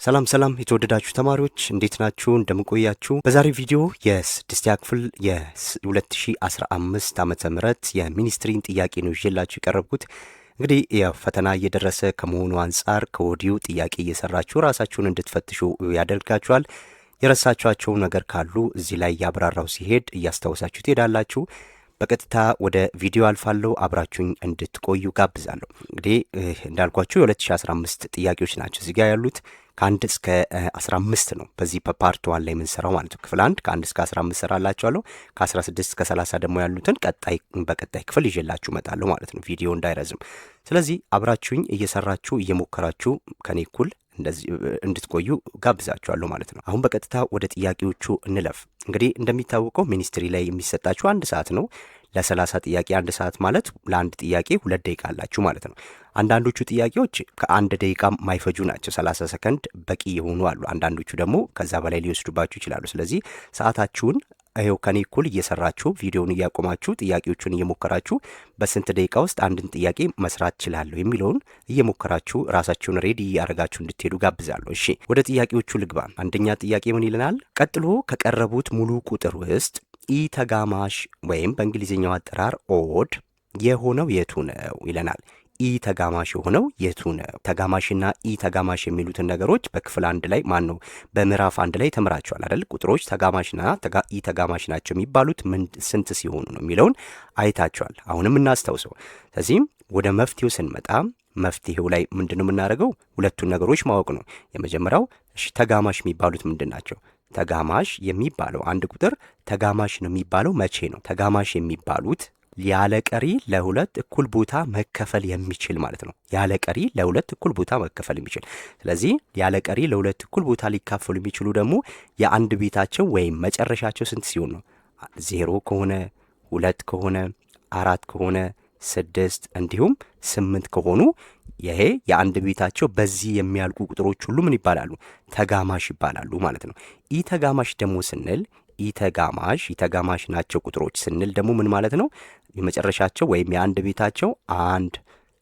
ሰላም የተወደዳችሁ ተማሪዎች እንዴት ናችሁ? እንደምቆያችሁ። በዛሬው ቪዲዮ የስድስተኛ ክፍል የ2015 ዓመተ ምህረት የሚኒስትሪን ጥያቄ ነው ይዤላችሁ የቀረብኩት። እንግዲህ ፈተና እየደረሰ ከመሆኑ አንጻር ከወዲሁ ጥያቄ እየሰራችሁ ራሳችሁን እንድትፈትሹ ያደርጋችኋል። የረሳችኋቸው ነገር ካሉ እዚህ ላይ ያብራራው ሲሄድ እያስታወሳችሁ ትሄዳላችሁ። በቀጥታ ወደ ቪዲዮ አልፋለሁ። አብራችሁኝ እንድትቆዩ ጋብዛለሁ። እንግዲህ እንዳልኳችሁ የ2015 ጥያቄዎች ናቸው እዚህ ጋር ያሉት። ከ1 እስከ 15 ነው በዚህ ፓርት 1 ላይ የምንሰራው ማለት ነው። ክፍል 1 ከ1 እስከ 15 ሰራላችኋለሁ። ከ16 እስከ 30 ደግሞ ያሉትን በቀጣይ ክፍል ይዤላችሁ እመጣለሁ ማለት ነው፣ ቪዲዮ እንዳይረዝም። ስለዚህ አብራችሁኝ እየሰራችሁ እየሞከራችሁ ከኔ እኩል እንደዚህ እንድትቆዩ ጋብዛችኋለሁ ማለት ነው። አሁን በቀጥታ ወደ ጥያቄዎቹ እንለፍ። እንግዲህ እንደሚታወቀው ሚኒስትሪ ላይ የሚሰጣችሁ 1 ሰዓት ነው። ለ30 ጥያቄ 1 ሰዓት ማለት ለአንድ ጥያቄ 2 ደቂቃ አላችሁ ማለት ነው። አንዳንዶቹ ጥያቄዎች ከ1 ደቂቃ ማይፈጁ ናቸው፣ 30 ሰከንድ በቂ የሆኑ አሉ። አንዳንዶቹ ደግሞ ከዛ በላይ ሊወስዱባችሁ ይችላሉ። ስለዚህ ሰዓታችሁን ይኸው ከኔ እኩል እየሰራችሁ ቪዲዮውን እያቆማችሁ ጥያቄዎቹን እየሞከራችሁ በስንት ደቂቃ ውስጥ አንድን ጥያቄ መስራት እችላለሁ የሚለውን እየሞከራችሁ ራሳችሁን ሬዲ እያደረጋችሁ እንድትሄዱ ጋብዛለሁ። እሺ ወደ ጥያቄዎቹ ልግባ። አንደኛ ጥያቄ ምን ይለናል? ቀጥሎ ከቀረቡት ሙሉ ቁጥር ውስጥ ኢ ተጋማሽ ወይም በእንግሊዝኛው አጠራር ኦድ የሆነው የቱ ነው ይለናል። ኢ ተጋማሽ የሆነው የቱ ነው? ተጋማሽና ኢ ተጋማሽ የሚሉትን ነገሮች በክፍል 1 ላይ በምዕራፍ 1 ላይ ተምራችኋል አይደል? ቁጥሮች ተጋማሽና ኢ ተጋማሽ ናቸው የሚባሉት ስንት ሲሆኑ ነው የሚለውን አይታችኋል። አሁንም እናስታውሰው። ስለዚህም ወደ መፍትሄው ስንመጣ መፍትሄው ላይ ምንድነው የምናደርገው? ሁለቱን ነገሮች ማወቅ ነው። የመጀመሪያው እሺ ተጋማሽ የሚባሉት ምንድን ናቸው? ተጋማሽ የሚባለው አንድ ቁጥር ተጋማሽ ነው የሚባለው መቼ ነው? ተጋማሽ የሚባሉት ያለ ቀሪ ለሁለት እኩል ቦታ መከፈል የሚችል ማለት ነው። ያለ ቀሪ ለሁለት እኩል ቦታ መከፈል የሚችል። ስለዚህ ያለ ቀሪ ለሁለት እኩል ቦታ ሊካፈሉ የሚችሉ ደግሞ የአንድ ቤታቸው ወይም መጨረሻቸው ስንት ሲሆን ነው? 0 ከሆነ 2 ከሆነ 4 ከሆነ 6 እንዲሁም 8 ከሆኑ ይሄ የአንድ ቤታቸው በዚህ የሚያልቁ ቁጥሮች ሁሉ ምን ይባላሉ? ተጋማሽ ይባላሉ ማለት ነው። ኢ ተጋማሽ ደግሞ ስንል ኢተጋማሽ ናቸው ቁጥሮች ስንል ደግሞ ምን ማለት ነው? የመጨረሻቸው ወይም የአንድ ቤታቸው 1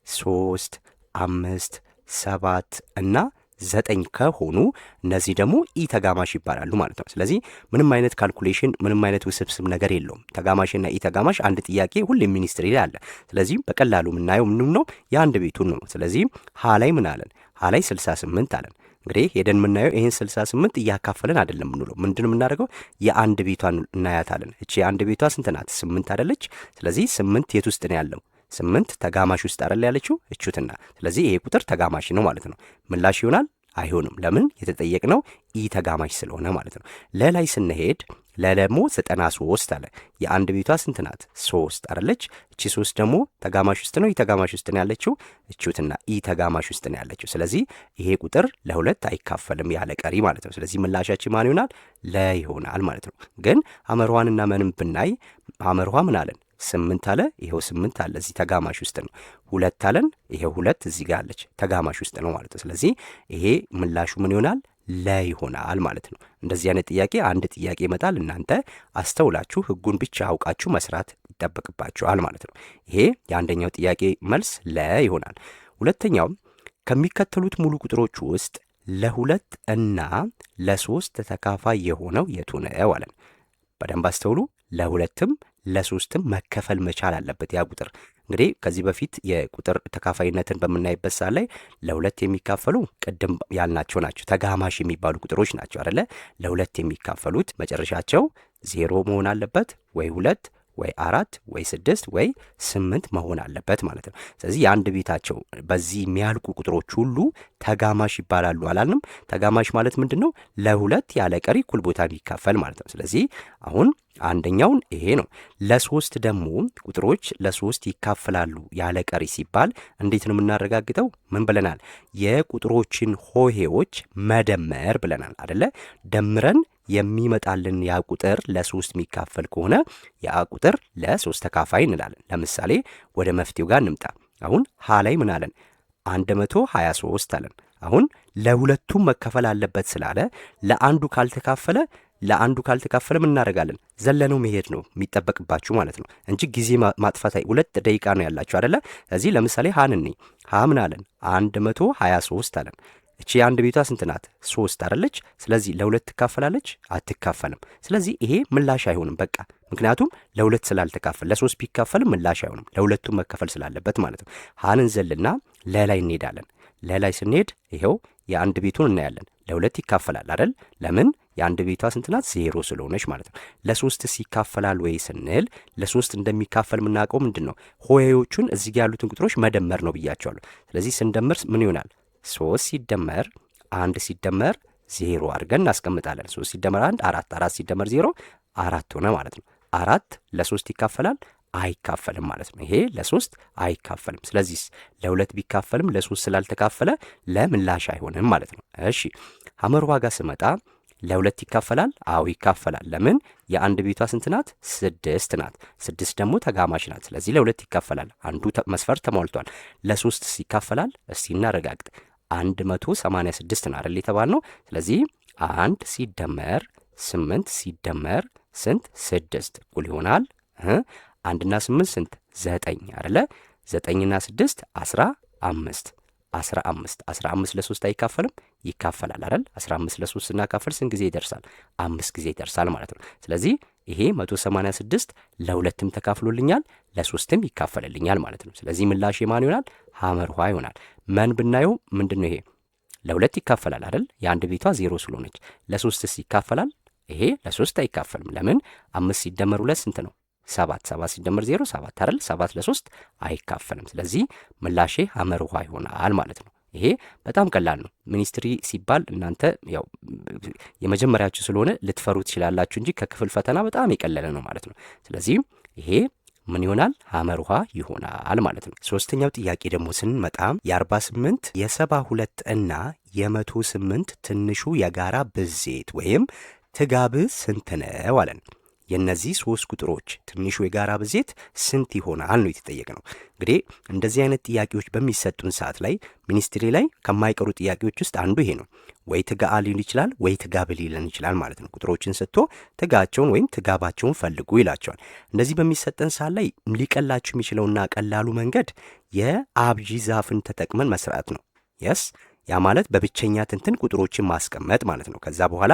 3 5 7 እና 9 ከሆኑ እነዚህ ደግሞ ኢ ተጋማሽ ይባላሉ ማለት ነው። ስለዚህ ምንም አይነት ካልኩሌሽን ምንም አይነት ውስብስብ ነገር የለውም። ተጋማሽና ኢ ተጋማሽ አንድ ጥያቄ ሁሌም ሚኒስትሪ ላይ አለ። ስለዚህ በቀላሉ የምናየው ምንም ነው የአንድ ቤቱን ነው። ስለዚህ ሀ ላይ ምን አለን? ሀ ላይ 68 አለን። እንግዲህ ሄደን የምናየው ይህን 68 እያካፈለን አይደለም የምንለው። ምንድን የምናደርገው? የአንድ ቤቷን እናያታለን። እቺ የአንድ ቤቷ ስንት ናት? 8 አይደለች? ስለዚህ 8 የት ውስጥ ነው ያለው? 8 ተጋማሽ ውስጥ አይደል ያለችው እቹትና። ስለዚህ ይሄ ቁጥር ተጋማሽ ነው ማለት ነው። ምላሽ ይሆናል? አይሆንም። ለምን? የተጠየቅነው ኢ ተጋማሽ ስለሆነ ማለት ነው። ለላይ ስንሄድ ለደግሞ 93 አለ። የአንድ ቤቷ ስንት ናት? 3 አይደለች? እቺ 3 ደግሞ ተጋማሽ ውስጥ ነው ኢ ተጋማሽ ውስጥ ነው ያለችው እቹትና ኢ ተጋማሽ ውስጥ ነው ያለችው። ስለዚህ ይሄ ቁጥር ለሁለት አይካፈልም ያለ ቀሪ ማለት ነው። ስለዚህ ምላሻችን ማን ይሆናል? ለ ይሆናል ማለት ነው። ግን አመርኋንና ምንም ብናይ አመርኋ ምን አለን? 8 አለ። ይሄው 8 አለ እዚህ ተጋማሽ ውስጥ ነው። 2 አለን። ይሄው 2 እዚህ ጋር አለች ተጋማሽ ውስጥ ነው ማለት ነው። ስለዚህ ይሄ ምላሹ ምን ይሆናል? ለ ይሆናል ማለት ነው። እንደዚህ አይነት ጥያቄ አንድ ጥያቄ ይመጣል። እናንተ አስተውላችሁ ህጉን ብቻ አውቃችሁ መስራት ይጠበቅባችኋል ማለት ነው። ይሄ የአንደኛው ጥያቄ መልስ ለ ይሆናል። ሁለተኛው ከሚከተሉት ሙሉ ቁጥሮች ውስጥ ለ2 እና ለ3 ተካፋይ የሆነው የቱ ነው አለን። በደንብ አስተውሉ። ለ2ም ለ3ም መከፈል መቻል አለበት ያ ቁጥር። እንግዲህ ከዚህ በፊት የቁጥር ተካፋይነትን በምናይበት ሰዓት ላይ ለ2 የሚካፈሉ ቅድም ያልናቸው ናቸው። ተጋማሽ የሚባሉ ቁጥሮች ናቸው አይደለ? ለ2 የሚካፈሉት መጨረሻቸው 0 መሆን አለበት ወይ 2 ወይ 4 ወይ 6 ወይ 8 መሆን አለበት ማለት ነው። ስለዚህ የአንድ ቤታቸው በዚህ የሚያልቁ ቁጥሮች ሁሉ ተጋማሽ ይባላሉ አላልንም? ተጋማሽ ማለት ምንድን ነው? ለ2 ያለ ቀሪ እኩል ቦታ የሚካፈል ማለት ነው። ስለዚህ አሁን አንደኛውን ይሄ ነው። ለ3 ደግሞ ቁጥሮች ለ3 ይካፈላሉ ያለ ቀሪ ሲባል እንዴት ነው የምናረጋግጠው? ምን ብለናል? የቁጥሮችን ሆሄዎች መደመር ብለናል አደለ? ደምረን የሚመጣልን ያ ቁጥር ለ3 የሚካፈል ከሆነ ያ ቁጥር ለ3 ተካፋይ እንላለን። ለምሳሌ ወደ መፍትሄው ጋር እንምጣ። አሁን ሀ ላይ ምን አለን? 123 አለን። አሁን ለሁለቱም መከፈል አለበት ስላለ ለአንዱ ካልተካፈለ ምን እናደርጋለን? ዘለነው መሄድ ነው የሚጠበቅባችሁ ማለት ነው እንጂ ጊዜ ማጥፋት 2 ደቂቃ ነው ያላችሁ አይደለ? ስለዚህ ለምሳሌ ሀ ምን አለን? 123 አለን። እቺ የአንድ ቤቷ ስንት ናት? 3 አይደለች? ስለዚህ ለሁለት ትካፈላለች? አትካፈልም። ስለዚህ ይሄ ምላሽ አይሆንም በቃ ምክንያቱም ለሁለት ስላልተካፈል፣ ለሶስት ቢካፈልም ምላሽ አይሆንም ለሁለቱም መከፈል ስላለበት ማለት ነው። ሀንን ዘልና ለላይ እንሄዳለን። ለላይ ስንሄድ ይኸው የአንድ ቤቱን እናያለን። ለሁለት ይካፈላል አይደል? ለምን? የአንድ ቤቷ ስንት ናት? 0 ስለሆነች ማለት ነው። ለሶስትስ ይካፈላል ወይ ስንል ለሶስት እንደሚካፈል የምናውቀው ምንድን ነው? ሆሄዎቹን እዚህ ጋር ያሉትን ቁጥሮች መደመር ነው ብያቸዋለሁ። ስለዚህ ስንደምር ምን ይሆናል? 3 ሲደመር 1 ሲደመር 0 አድርገን እናስቀምጣለን። 3 ሲደመር 1 4፣ 4 ሲደመር 0 4 ሆነ ማለት ነው። 4 ለ3 ይካፈላል? አይካፈልም ማለት ነው። ይሄ ለ3 አይካፈልም። ስለዚህ ለሁለት ቢካፈልም ለ3 ስላልተካፈለ ለምላሽ አይሆንም ማለት ነው። እሺ ሐመር ዋጋ ስመጣ ለሁለት ይካፈላል? አዎ ይካፈላል። ለምን? የአንድ ቤቷ ስንት ናት? 6 ናት። 6 ደግሞ ተጋማሽ ናት። ስለዚህ ለሁለት ይካፈላል። አንዱ መስፈርት ተሟልቷል። ለሶስት ይካፈላል? እስቲ እናረጋግጥ። 186 ነው አይደል የተባልነው። ስለዚህ 1 ሲደመር 8 ሲደመር ስንት? 6 እኩል ይሆናል 1 እና 8 ስንት? 9 አይደለ? 9 እና 6 15 15 ለ3 አይካፈልም? ይካፈላል አይደል? 15 ለ3 ስናካፈል ስንት ጊዜ ይደርሳል? 5 ጊዜ ይደርሳል ማለት ነው። ስለዚህ ይሄ 186 ለሁለትም ተካፍሎልኛል ለሶስትም ይካፈልልኛል ማለት ነው። ስለዚህ ምላሽ የማን ይሆናል? ሐመር ውሃ ይሆናል። መን ብናየው ምንድን ነው ይሄ? ለሁለት ይካፈላል አይደል? የአንድ ቤቷ 0 ስለሆነች። ለሶስትስ ይካፈላል? ይሄ ለሶስት አይካፈልም። ለምን? 5 ሲደመር 2 ስንት ነው? 7 7 ሲደመር 0 7 አይደል? 7 ለ3 አይካፈልም። ስለዚህ ምላሼ ሐመር ውሃ ይሆናል ማለት ነው። ይሄ በጣም ቀላል ነው። ሚኒስትሪ ሲባል እናንተ ያው የመጀመሪያችሁ ስለሆነ ልትፈሩ ትችላላችሁ እንጂ ከክፍል ፈተና በጣም የቀለለ ነው ማለት ነው። ስለዚህ ይሄ ምን ይሆናል? ሐመር ውሃ ይሆናል ማለት ነው። ሶስተኛው ጥያቄ ደግሞ ስንመጣ የ48 የ72 እና የ108 ትንሹ የጋራ ብዜት ወይም ትጋብዕ ስንት ነው አለን። የእነዚህ 3 ቁጥሮች ትንሹ የጋራ ብዜት ስንት ይሆናል ነው የተጠየቀ ነው። እንግዲህ እንደዚህ አይነት ጥያቄዎች በሚሰጡን ሰዓት ላይ ሚኒስትሪ ላይ ከማይቀሩ ጥያቄዎች ውስጥ አንዱ ይሄ ነው። ወይ ትጋአ ሊሆን ይችላል ወይ ትጋብ ሊለን ይችላል ማለት ነው። ቁጥሮችን ሰጥቶ ትጋቸውን ወይም ትጋባቸውን ፈልጉ ይላቸዋል። እንደዚህ በሚሰጠን ሰዓት ላይ ሊቀላችሁ የሚችለውና ቀላሉ መንገድ የአብዢ ዛፍን ተጠቅመን መስራት ነው። የስ ያ ማለት በብቸኛ ትንትን ቁጥሮችን ማስቀመጥ ማለት ነው። ከዛ በኋላ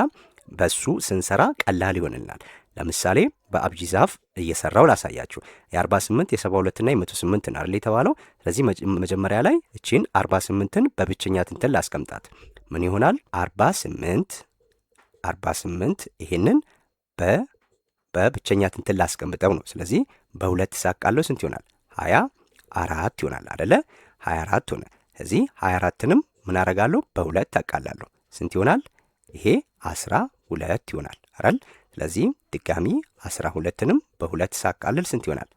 በሱ ስንሰራ ቀላል ይሆንልናል። ለምሳሌ በአብዢ ዛፍ እየሰራው ላሳያችሁ። የ48 የ72ና የ108 አይደል የተባለው። ስለዚህ መጀመሪያ ላይ እቺን 48ን በብቸኛ ትንትን ላስቀምጣት። ምን ይሆናል? 48 ይሄንን በብቸኛ ትንትን ላስቀምጠው ነው። ስለዚህ በሁለት ሳቃለው ስንት ይሆናል? 24 ይሆናል አይደለ? 24 ሆነ። ስለዚህ 24ንም ምን አረጋለሁ? በሁለት አቃላለሁ። ስንት ይሆናል? ይሄ 12 ይሆናል አይደል? ስለዚህ ድጋሚ 12ንም በሁለት ሳቃልል ስንት ይሆናል?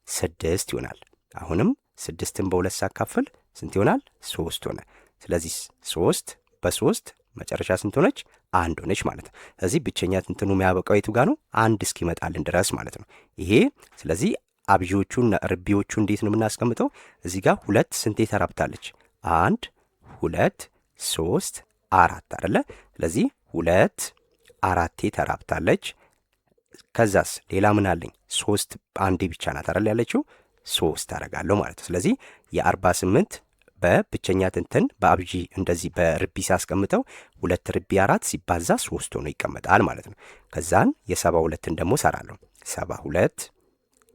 6 ይሆናል። አሁንም 6ን በሁለት ሳካፍል ስንት ይሆናል? 3 ሆነ። ስለዚህ 3 በ3 መጨረሻ ስንት ሆነች? 1 ሆነች ማለት ነው። ስለዚህ ብቸኛ ትንትኑ የሚያበቃው የቱ ጋር ነው? 1 እስኪመጣልን ድረስ ማለት ነው ይሄ። ስለዚህ አብዢዎቹና ርቢዎቹ እንዴት ነው የምናስቀምጠው? እዚህ ጋር 2 ስንቴ ተራብታለች? 1 2 3 4 አይደለ? ስለዚህ 2 4ቴ ተራብታለች። ከዛስ ሌላ ምን አለኝ? 3 አንዴ ብቻ ናት አይደል ያለችው? 3 አደርጋለሁ ማለት ነው። ስለዚህ የ48 በብቸኛ ትንትን በአብዢ እንደዚህ በርቢ ሳስቀምጠው 2 ርቢ 4 ሲባዛ 3 ሆኖ ይቀመጣል ማለት ነው። ከዛን የ72ን ደግሞ ሰራለሁ። 72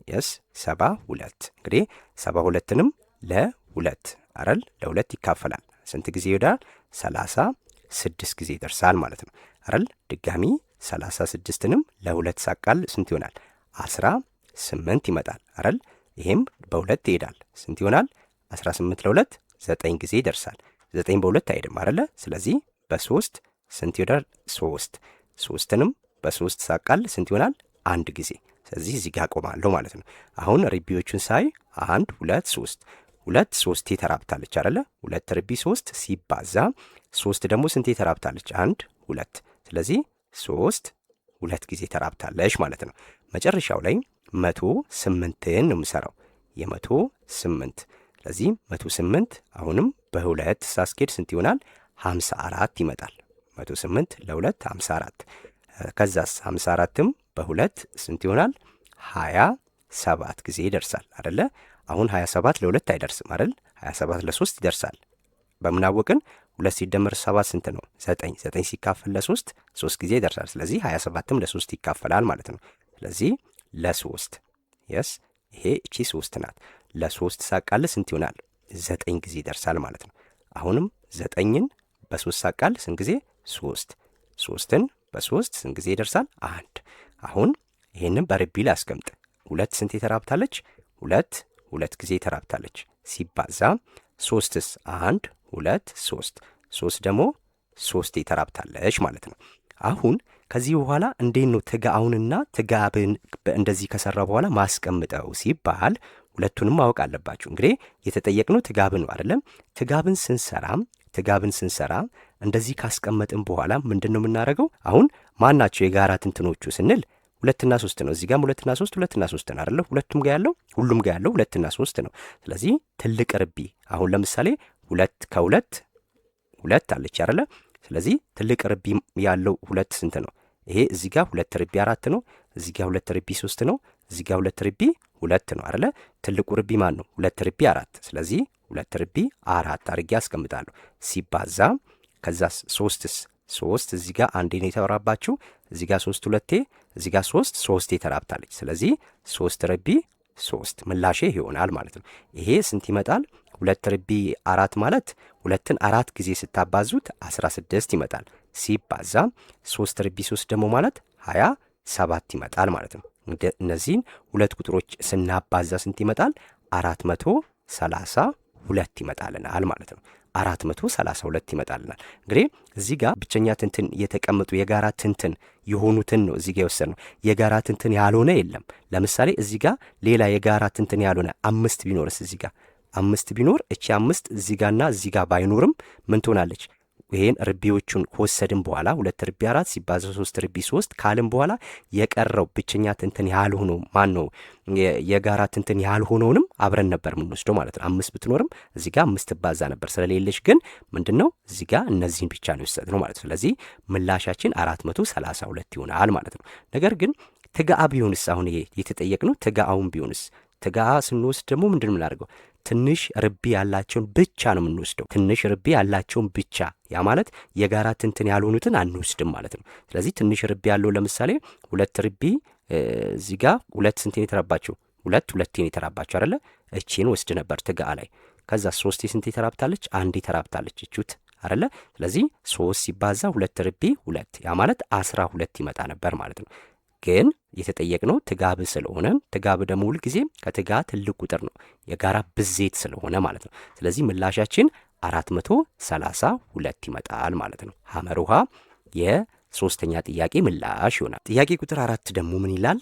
72 እንግዲህ 72ንም ለ2 አይደል? ለ2 ይካፈላል። ስንት ጊዜ ይወዳል? 36 ጊዜ ይደርሳል ማለት ነው አይደል? ድጋሚ 36ንም ለ2 ሳቃል ስንት ይሆናል? 18 ይመጣል አይደል? ይሄም በሁለት ይሄዳል። ስንት ይሆናል? 18 ለ2 9 ጊዜ ይደርሳል። 9 በሁለት አይሄድም አይደለ? ስለዚህ በ3 ስንት ይወዳል? 3ንም በ3 ሳቃል ስንት ይሆናል? 1 ጊዜ። ስለዚህ እዚህ ጋር ቆማለሁ ማለት ነው። አሁን ርቢዎቹን ሳይ 1 2 3 2 3ቴ ተራብታለች አይደለ? 2 ርቢ 3 ሲባዛ 3 ደግሞ ስንቴ ተራብታለች? 1 2 ስለዚህ 3 2 ጊዜ ተራብታለች ማለት ነው። መጨረሻው ላይ 108ን ነው የምሰራው። የ108 ስለዚህ 108 አሁንም በሁለት ሳስኬድ ስንት ይሆናል? 54 ይመጣል። 108 ለ2 54። ከዛስ 54ም በሁለት ስንት ይሆናል? 27 ጊዜ ይደርሳል አይደለ? አሁን 27 ለ2 አይደርስም አይደል? 27 ለ3 ይደርሳል። በምን አወቅን? 2 ሲደመር 7 ስንት ነው? 9። 9 ሲካፈል ለ3 3 ጊዜ ይደርሳል። ስለዚህ 27ም ለ3 ይካፈላል ማለት ነው። ስለዚህ ለ3 የስ ይሄ እቺ 3 ናት። ለ3 ሳቃል ስንት ይሆናል? 9 ጊዜ ይደርሳል ማለት ነው። አሁንም 9ን በ3 ሳቃል ስንት ጊዜ? 3። 3ን በ3 ስንት ጊዜ ይደርሳል? 1። አሁን ይሄንን በርቢ ላስቀምጥ። 2 ስንት ተራብታለች? 2 ጊዜ ተራብታለች። ሲባዛ 3ስ 1 2 3 3 ደግሞ 3 ተራብታለች ማለት ነው። አሁን ከዚህ በኋላ እንዴት ነው ትጋአውንና ትጋብን እንደዚህ ከሰራ በኋላ ማስቀምጠው ሲባል ሁለቱንም ማወቅ አለባችሁ። እንግዲህ የተጠየቅነው ትጋብን ነው አይደለም? ትጋብን ስንሰራ እንደዚህ ካስቀመጥን በኋላ ምንድን ነው የምናደርገው? አሁን ማናቸው የጋራ ትንትኖቹ ስንል 2 እና 3 ነው። እዚህ ጋርም 2 እና 3 2 እና 3 ነው አይደለ? ሁሉም ጋር ያለው 2 እና 3 ነው። ስለዚህ ትልቅ ርቢ አሁን ለምሳሌ 2 ከ2 2 አለች አይደለ? ስለዚህ ትልቅ ርቢ ያለው 2 ስንት ነው? ይሄ እዚህ ጋር 2 ርቢ 4 ነው። እዚህ ጋር 2 ርቢ 3 ነው። እዚህ ጋር 2 ርቢ 2 ነው አይደለ? ትልቁ ርቢ ማን ነው? 2 ርቢ 4። ስለዚህ 2 ርቢ 4 አድርጌ አስቀምጣለሁ። ሲባዛ ከዛስ 3ስ 3 እዚህ ጋር አንዴ ነው የተራባችሁ። እዚህ ጋር 3 2ቴ፣ እዚህ ጋር 3 ተራብታለች። ስለዚህ 3 ርቢ 3 ምላሼ ይሆናል ማለት ነው። ይሄ ስንት ይመጣል? 2 ርቢ 4 ማለት 2ን 4 ጊዜ ስታባዙት 16 ይመጣል። ሲባዛ 3 ርቢ 3 ደግሞ ማለት 27 ይመጣል ማለት ነው። እነዚህን ሁለት ቁጥሮች ስናባዛ ስንት ይመጣል? 432 ይመጣልናል ማለት ነው። 432 ይመጣልናል። እንግዲህ እዚህ ጋር ብቸኛ ትንትን የተቀመጡ የጋራ ትንትን የሆኑትን ነው እዚህ ጋር የወሰድነው። የጋራ ትንትን ያልሆነ የለም። ለምሳሌ እዚህ ጋር ሌላ የጋራ ትንትን ያልሆነ 5 ቢኖርስ? እዚህ ጋር 5 ቢኖር እቺ 5 እዚህ ጋርና እዚህ ጋር ባይኖርም ምን ትሆናለች? ይሄን ርቢዎቹን ከወሰድን በኋላ 2 ርቢ 4 ሲባዛ 3 ርቢ 3 ካልን በኋላ የቀረው ብቸኛ ትንትን ያልሆነው ማን ነው? የጋራ ትንትን ያልሆነውንም አብረን ነበር የምንወስደው ማለት ነው። 5 ብትኖርም እዚህ ጋር 5 ትባዛ ነበር። ስለሌለች ግን ምንድነው እዚህ ጋር እነዚህን ብቻ ነው የወሰድነው ማለት ነው። ስለዚህ ምላሻችን 432 ይሆናል ማለት ነው። ነገር ግን ትጋአ ቢሆንስ? አሁን ይሄ የተጠየቅነው ትጋአውን ቢሆንስ? ትጋአ ስንወስድ ደግሞ ምንድን የምናደርገው? ትንሽ ርቢ ያላቸውን ብቻ ነው የምንወስደው። ትንሽ ርቢ ያላቸውን ብቻ፣ ያ ማለት የጋራ ትንትን ያልሆኑትን አንወስድም ማለት ነው። ስለዚህ ትንሽ ርቢ ያለው ለምሳሌ 2 ርቢ እዚህ ጋር 2 ስንቴን የተራባቸው? 2 የተራባቸው አይደለ? እቺን ወስድ ነበር ትጋአ ላይ። ከዛ 3 ስንቴ ተራብታለች? 1 ተራብታለች እቹት አይደለ? ስለዚህ 3 ሲባዛ 2 ርቢ 2 ያ ማለት 12 ይመጣ ነበር ማለት ነው። ግን የተጠየቅነው ትጋብ ስለሆነ ትጋብ ደግሞ ሁል ጊዜ ከትጋ ትልቅ ቁጥር ነው የጋራ ብዜት ስለሆነ ማለት ነው። ስለዚህ ምላሻችን 432 ይመጣል ማለት ነው። ሐመር ውሃ የሶስተኛ ጥያቄ ምላሽ ይሆናል። ጥያቄ ቁጥር 4 ደግሞ ምን ይላል?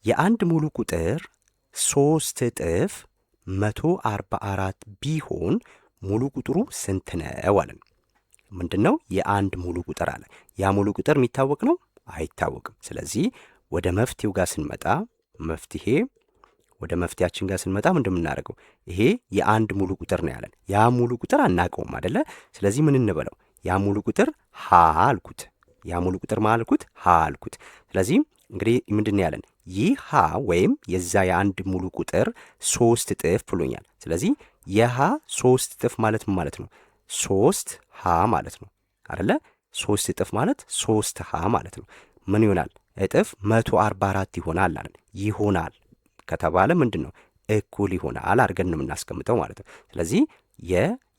የአንድ ሙሉ ቁጥር 3 እጥፍ 144 ቢሆን ሙሉ ቁጥሩ ስንት ነው አለን። ምንድን ነው የአንድ ሙሉ ቁጥር አለ። ያ ሙሉ ቁጥር የሚታወቅ ነው? አይታወቅም። ስለዚህ ወደ መፍትሄው ጋር ስንመጣ ወደ መፍትሄያችን ጋር ስንመጣ ምንድን የምናደርገው? ይሄ የአንድ ሙሉ ቁጥር ነው ያለን። ያ ሙሉ ቁጥር አናውቀውም አይደለ? ስለዚህ ምን እንበለው? ያ ሙሉ ቁጥር ሀ አልኩት። ያ ሙሉ ቁጥር ማ አልኩት? ሀ አልኩት። ስለዚህ እንግዲህ ምንድን ያለን? ይህ ሀ ወይም የዛ የአንድ ሙሉ ቁጥር 3 እጥፍ ብሎኛል። ስለዚህ የሀ 3 እጥፍ ማለት ምን ማለት ነው? 3 ሀ ማለት ነው አይደለ? 3 እጥፍ ማለት 3 ሀ ማለት ነው። ምን ይሆናል? እጥፍ 144 ይሆናል አለን። ይሆናል ከተባለ ምንድን ነው? እኩል ይሆናል አድርገን ነው የምናስቀምጠው ማለት ነው። ስለዚህ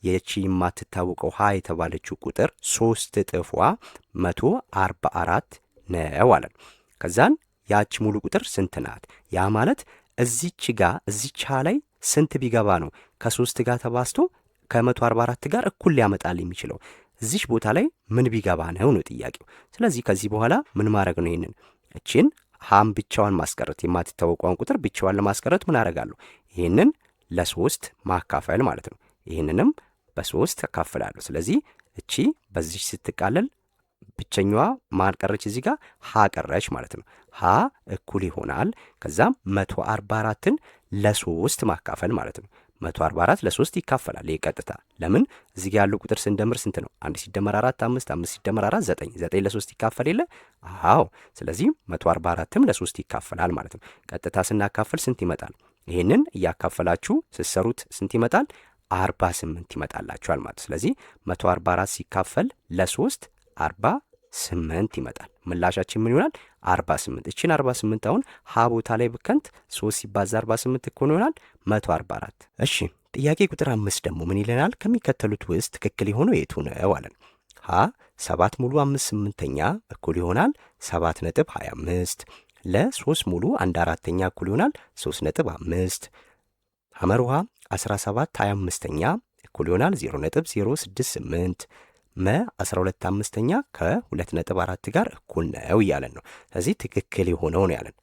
የቺ የማትታወቀው ሀ የተባለችው ቁጥር 3 እጥፏ 144 ነው አለን። ከዛን ያቺ ሙሉ ቁጥር ስንት ናት? ያ ማለት እዚች ሀ ላይ ስንት ቢገባ ነው ከ3 ጋር ተባዝቶ ከ144 ጋር እኩል ሊያመጣል የሚችለው? እዚች ቦታ ላይ ምን ቢገባ ነው ጥያቄው። ስለዚህ ከዚህ በኋላ ምን ማድረግ ነው? ይሄንን እቺን ሀም ብቻዋን ማስቀረት፣ የማትታወቀውን ቁጥር ብቻዋን ለማስቀረት ምን አደርጋለሁ? ይሄንን ለ3 ማካፈል ማለት ነው። ይሄንንም በ3 አካፍላለሁ። ስለዚህ እቺ በዚች ስትቃለል ብቸኛዋ ማን ቀረች? እዚህ ጋር ሀ ቀረች ማለት ነው። ሀ እኩል ይሆናል ከዛም 144ን ለ3 ማካፈል ማለት ነው። 144 ለ3 ይካፈላል። ይሄ ቀጥታ ለምን እዚህ ጋር ያለው ቁጥር ስንደምር ስንት ነው? 1 ሲደመር 4 5፣ 5 ሲደመር 4 9፣ 9 ለ3 ይካፈል የለ? አዎ። ስለዚህ 144ም ለ3 ይካፈላል ማለት ነው። ቀጥታ ስናካፍል ስንት ይመጣል? ይሄንን እያካፈላችሁ ስትሰሩት ስንት ይመጣል? 48 ይመጣላችኋል ማለት። ስለዚህ 144 ሲካፈል ለ3 48 ይመጣል። ምላሻችን ምን ይሆናል? 48። እቺን 48 አሁን ሀ ቦታ ላይ ብከንት 3 ሲባዛ 48 እኮ ይሆናል 144። እሺ ጥያቄ ቁጥር 5 ደግሞ ምን ይለናል? ከሚከተሉት ውስጥ ትክክል የሆነው የቱ ነው አለን። ሀ 7 ሙሉ 5/8 እኩል ይሆናል 7.25። ለ3 ሙሉ 1/4 እኩል ይሆናል 3.5። ሐመርሃ 17/25 እኩል ይሆናል 0.068። መ 12/5 ከ2.4 ጋር እኩል ነው እያለን ነው። ስለዚህ ትክክል የሆነው ነው ያለን።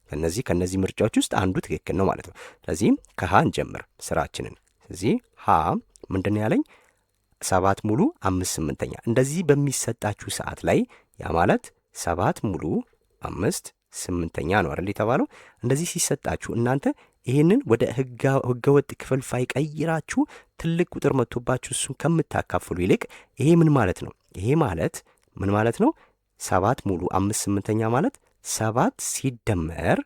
ከነዚህ ምርጫዎች ውስጥ አንዱ ትክክል ነው ማለት ነው። ስለዚህ ከሀ እንጀምር ስራችንን። ስለዚህ ሀ ምንድን ያለኝ 7 ሙሉ 5/8 እንደዚህ በሚሰጣችሁ ሰዓት ላይ ያ ማለት 7 ሙሉ 5/8 ነው አይደል የተባለው። እንደዚህ ሲሰጣችሁ እናንተ ይህንን ወደ ህገወጥ ክፍልፋይ ቀይራችሁ ትልቅ ቁጥር መጥቶባችሁ እሱን ከምታካፍሉ ይልቅ ይሄ ምን ማለት ነው? ይሄ ማለት ምን ማለት ነው? 7 ሙሉ 5/8 ማለት 7 ሲደመር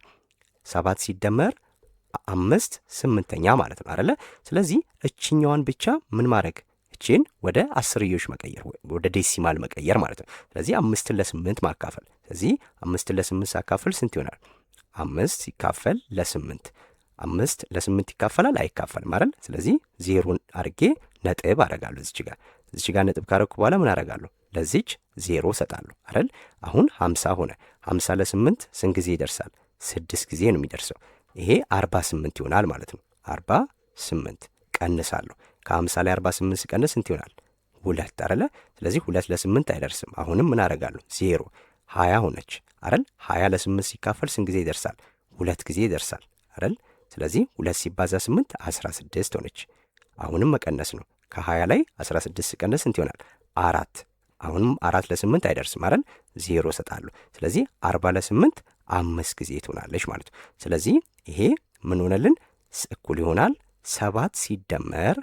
5/8 ማለት ነው አይደለ? ስለዚህ እችኛዋን ብቻ ምን ማድረግ እቺን ወደ አስርዮሽ መቀየር ወደ ዴሲማል መቀየር ማለት ነው። ስለዚህ 5ን ለ8 ማካፈል። ስለዚህ 5ን ለ8 ሳካፍል ስንት ይሆናል? 5 ሲካፈል ለ8 5 ለ8 ይካፈላል አይካፈልም አይደል? ስለዚህ ዜሮን አድርጌ ነጥብ አደርጋለሁ እዚች ጋር ነጥብ ካደረኩ በኋላ ምን አደርጋለሁ? ለዚች ዜሮ ሰጣለሁ አይደል? አሁን 50 ሆነ። 50 ለ8 ስንት ጊዜ ይደርሳል? 6 ጊዜ ነው የሚደርሰው። ይሄ 48 ይሆናል ማለት ነው። 48 ቀንሳለሁ። ከ50 ላይ 48 ሲቀንስ ስንት ይሆናል? 2 አይደለ? ስለዚህ 2 ለ8 አይደርስም። አሁንም ምን አደርጋለሁ? ዜሮ 20 ሆነች አይደል? 20 ለ8 ሲካፈል ስንት ጊዜ ይደርሳል? 2 ጊዜ ይደርሳል አይደል? ስለዚህ 2 ሲባዛ 8 16 ሆነች። አሁንም መቀነስ ነው። ከ20 ላይ 16 ሲቀነስ ስንት ይሆናል? 4። አሁንም 4 ለ8 አይደርስም አይደል? ዜሮ ሰጣለሁ። ስለዚህ 40 ለ8 5 ጊዜ ትሆናለች ማለት ነው። ስለዚህ ይሄ ምን ሆነልን? እኩል ይሆናል 7 ሲደመር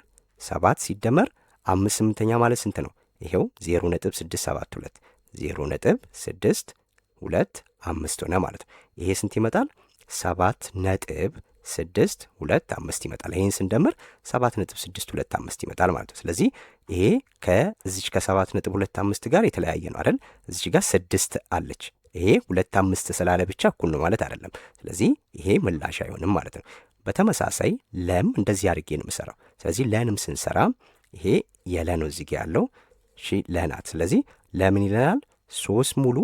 5/8 ማለት ስንት ነው? ይሄው 0.672 0.625 ሆነ ማለት ነው። ይሄ ስንት ይመጣል? 7.625 ይመጣል። ይሄን ስንደምር 7.625 ይመጣል ማለት ነው። ስለዚህ ይሄ ከዚች ከ7.25 ጋር የተለያየ ነው አይደል? እዚች ጋር 6 አለች። ይሄ 2/5 ስላለ ብቻ እኩል ነው ማለት አይደለም። ስለዚህ ይሄ ምላሽ አይሆንም ማለት ነው። በተመሳሳይ ለም እንደዚህ አድርጌ ነው የምሰራው። ስለዚህ ለንም ስንሰራ ይሄ የለ ነው እዚህ ጋር ያለው እሺ ለናት። ስለዚህ ለምን ይለናል? 3 ሙሉ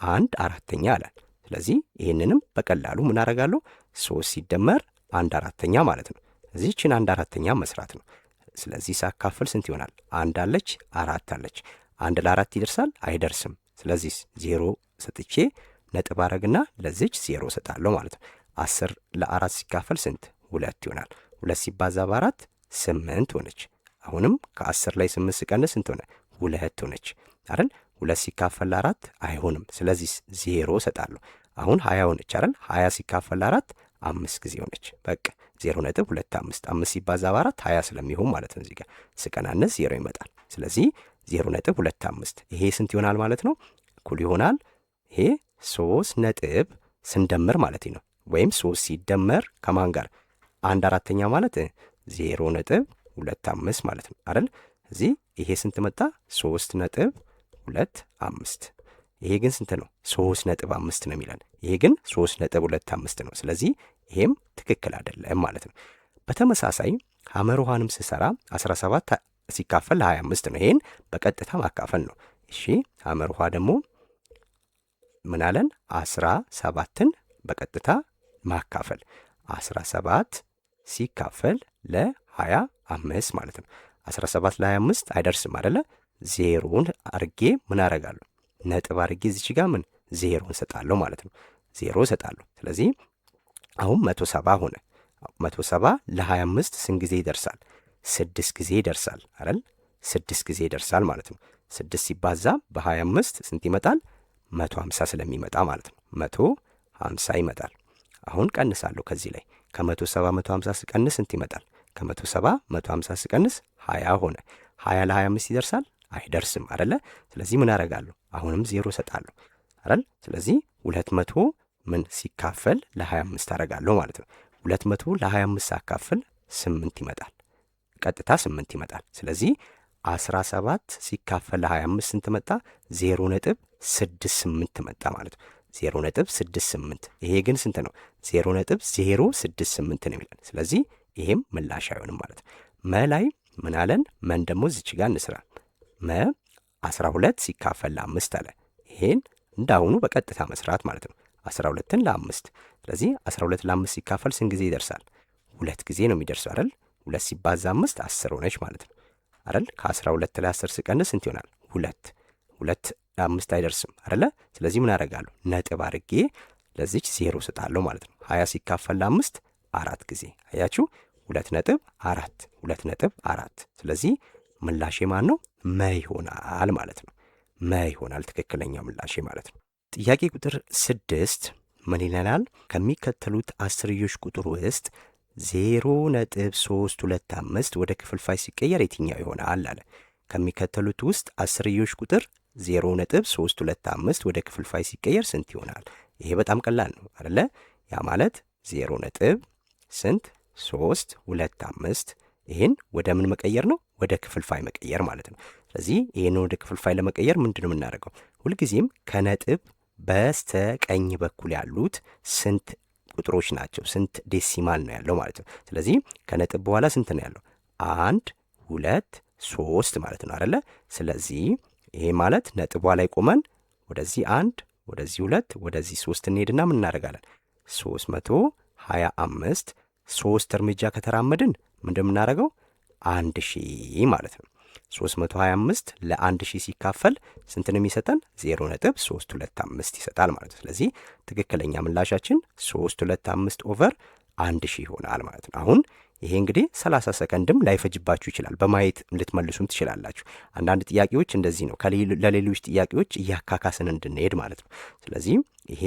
1/4 አለን። ስለዚህ ይህንንም በቀላሉ ምን አደርጋለሁ? 3 ሲደመር 1/4 ማለት ነው። ስለዚህ ይህችን 1/4 መስራት ነው። ስለዚህ ሳካፍል ስንት ይሆናል? 1 አለች 4 አለች። 1 ለ4 ይደርሳል? አይደርስም። ስለዚህ 0 ሰጥቼ ነጥብ አረግና ለዚች 0 ሰጣለሁ ማለት ነው። 10 ለ4 ሲካፈል ስንት? 2 ይሆናል። 2 ሲባዛ በ4 8 ሆነች። አሁንም ከ10 ላይ 8 ሲቀንስ ስንት ሆነ? 2 ሆነች አይደል? 2 ሲካፈል ለ4 አይሆንም። ስለዚህ 0 ሰጣለሁ። አሁን 20 ሆነች አይደል? 20 ሲካፈል ለ4 5 ጊዜ ሆነች። በቃ 0.25 5 ሲባዛ በ4 20 ስለሚሆን ማለት ነው። እዚህ ጋር ስቀናነስ 0 ይመጣል። ስለዚህ 0.25 ይሄ ስንት ይሆናል ማለት ነው? እኩል ይሆናል ይሄ 3 ነጥብ ስንደምር ማለት ነው። ወይም 3 ሲደመር ከማን ጋር? 1/4 ማለት 0.25 ማለት ነው አይደል? እዚህ ይሄ ስንት መጣ? 3.25። ይሄ ግን ስንት ነው? 3.5 ነው የሚለን። ይሄ ግን 3.25 ነው። ስለዚህ ይሄም ትክክል አይደለም ማለት ነው። በተመሳሳይ ሐመር ውሃንም ስሰራ 17 ሲካፈል 25 ነው። ይሄን በቀጥታ ማካፈል ነው። እሺ ሐመር ውሃ ደግሞ ምን አለን? 17ን በቀጥታ ማካፈል 17 ሲካፈል ለ25 ማለት ነው። 17 ለ25 አይደርስም አይደለ? ዜሮን አርጌ ምን አረጋለሁ? ነጥብ አርጌ እዚች ጋር ምን ዜሮን ሰጣለሁ ማለት ነው። ዜሮ ሰጣለሁ። ስለዚህ አሁን 170 ሆነ። 170 ለ25 ስንት ጊዜ ይደርሳል? 6 ጊዜ ይደርሳል አይደል? 6 ጊዜ ይደርሳል ማለት ነው። 6 ሲባዛ በ25 ስንት ይመጣል? 150 ስለሚመጣ ማለት ነው። 150 ይመጣል። አሁን ቀንሳለሁ ከዚህ ላይ ከ170 150 ስቀንስ ስንት ይመጣል? ከ170 150 ስቀንስ 20 ሆነ። 20 ለ25 ይደርሳል? አይደርስም አይደለ? ስለዚህ ምን አረጋለሁ? አሁንም ዜሮ ሰጣለሁ አይደል? ስለዚህ 200 ምን ሲካፈል ለ25 አረጋለሁ ማለት ነው። 200 ለ25 ሳካፍል 8 ይመጣል። ቀጥታ 8 ይመጣል። ስለዚህ 17 ሲካፈል ለ25 ስንት መጣ? 0.68 መጣ ማለት ነው። 0.68 ይሄ ግን ስንት ነው? 0.068 ነው የሚለን። ስለዚህ ይሄም ምላሽ አይሆንም ማለት ነው። መ ላይ ምን አለን? መን ደግሞ እዚች ጋር እንስራ። መ 12 ሲካፈል ለ5 አለ። ይሄን እንዳሁኑ በቀጥታ መስራት ማለት ነው። 12ን ለ5 ስለዚህ 12 ለ5 ሲካፈል ስንት ጊዜ ይደርሳል? 2 ጊዜ ነው የሚደርሰው አይደል? 2 ሲባዛ 5 10 ሆነች ማለት ነው አይደል? ከ12 ላይ 10 ሲቀንስ ስንት ይሆናል? 2 2 ለ5 አይደርስም አይደለ? ስለዚህ ምን አደርጋለሁ? ነጥብ አድርጌ ለዚች 0 ስጣለሁ ማለት ነው። 20 ሲካፈል ለ5 4 ጊዜ አያችሁ? 2.4 2.4 ስለዚህ ምላሼ ማን ነው? መ ይሆናል ማለት ነው። መ ይሆናል ትክክለኛው ምላሼ ማለት ነው። ጥያቄ ቁጥር 6 ምን ይለናል? ከሚከተሉት አስርዮሽ ቁጥር ውስጥ 0.325 ወደ ክፍልፋይ ሲቀየር የትኛው ይሆናል አለ። ከሚከተሉት ውስጥ አስርዮሽ ቁጥር 0.325 ወደ ክፍልፋይ ሲቀየር ስንት ይሆናል? ይሄ በጣም ቀላል ነው አይደለ? ያ ማለት 0 ስንት 325 ይህን ወደ ምን መቀየር ነው? ወደ ክፍልፋይ መቀየር ማለት ነው። ስለዚህ ይህን ወደ ክፍልፋይ ለመቀየር ምንድን ነው የምናደርገው? ሁልጊዜም ከነጥብ በስተቀኝ በኩል ያሉት ስንት ቁጥሮች ናቸው? ስንት ዴሲማል ነው ያለው ማለት ነው። ስለዚህ ከነጥብ በኋላ ስንት ነው ያለው? 1 2 3 ማለት ነው አይደለ? ስለዚህ ይሄ ማለት ነጥቧ ላይ ቆመን ወደዚህ 1 ወደዚህ 2 ወደዚህ 3 እንሄድና ምን እናደርጋለን? 325 3 እርምጃ ከተራመድን ምንድን የምናደርገው? 1000 ማለት ነው። 325 ለ1000 ሲካፈል ስንት ነው የሚሰጠን? 0.325 ይሰጣል ማለት ነው። ስለዚህ ትክክለኛ ምላሻችን 325 ኦቨር 1000 ይሆናል ማለት ነው። አሁን ይሄ እንግዲህ 30 ሰከንድም ላይፈጅባችሁ ይችላል። በማየት ልትመልሱም ትችላላችሁ። አንዳንድ ጥያቄዎች እንደዚህ ነው፣ ለሌሎች ጥያቄዎች እያካካስን እንድንሄድ ማለት ነው። ስለዚህ ይሄ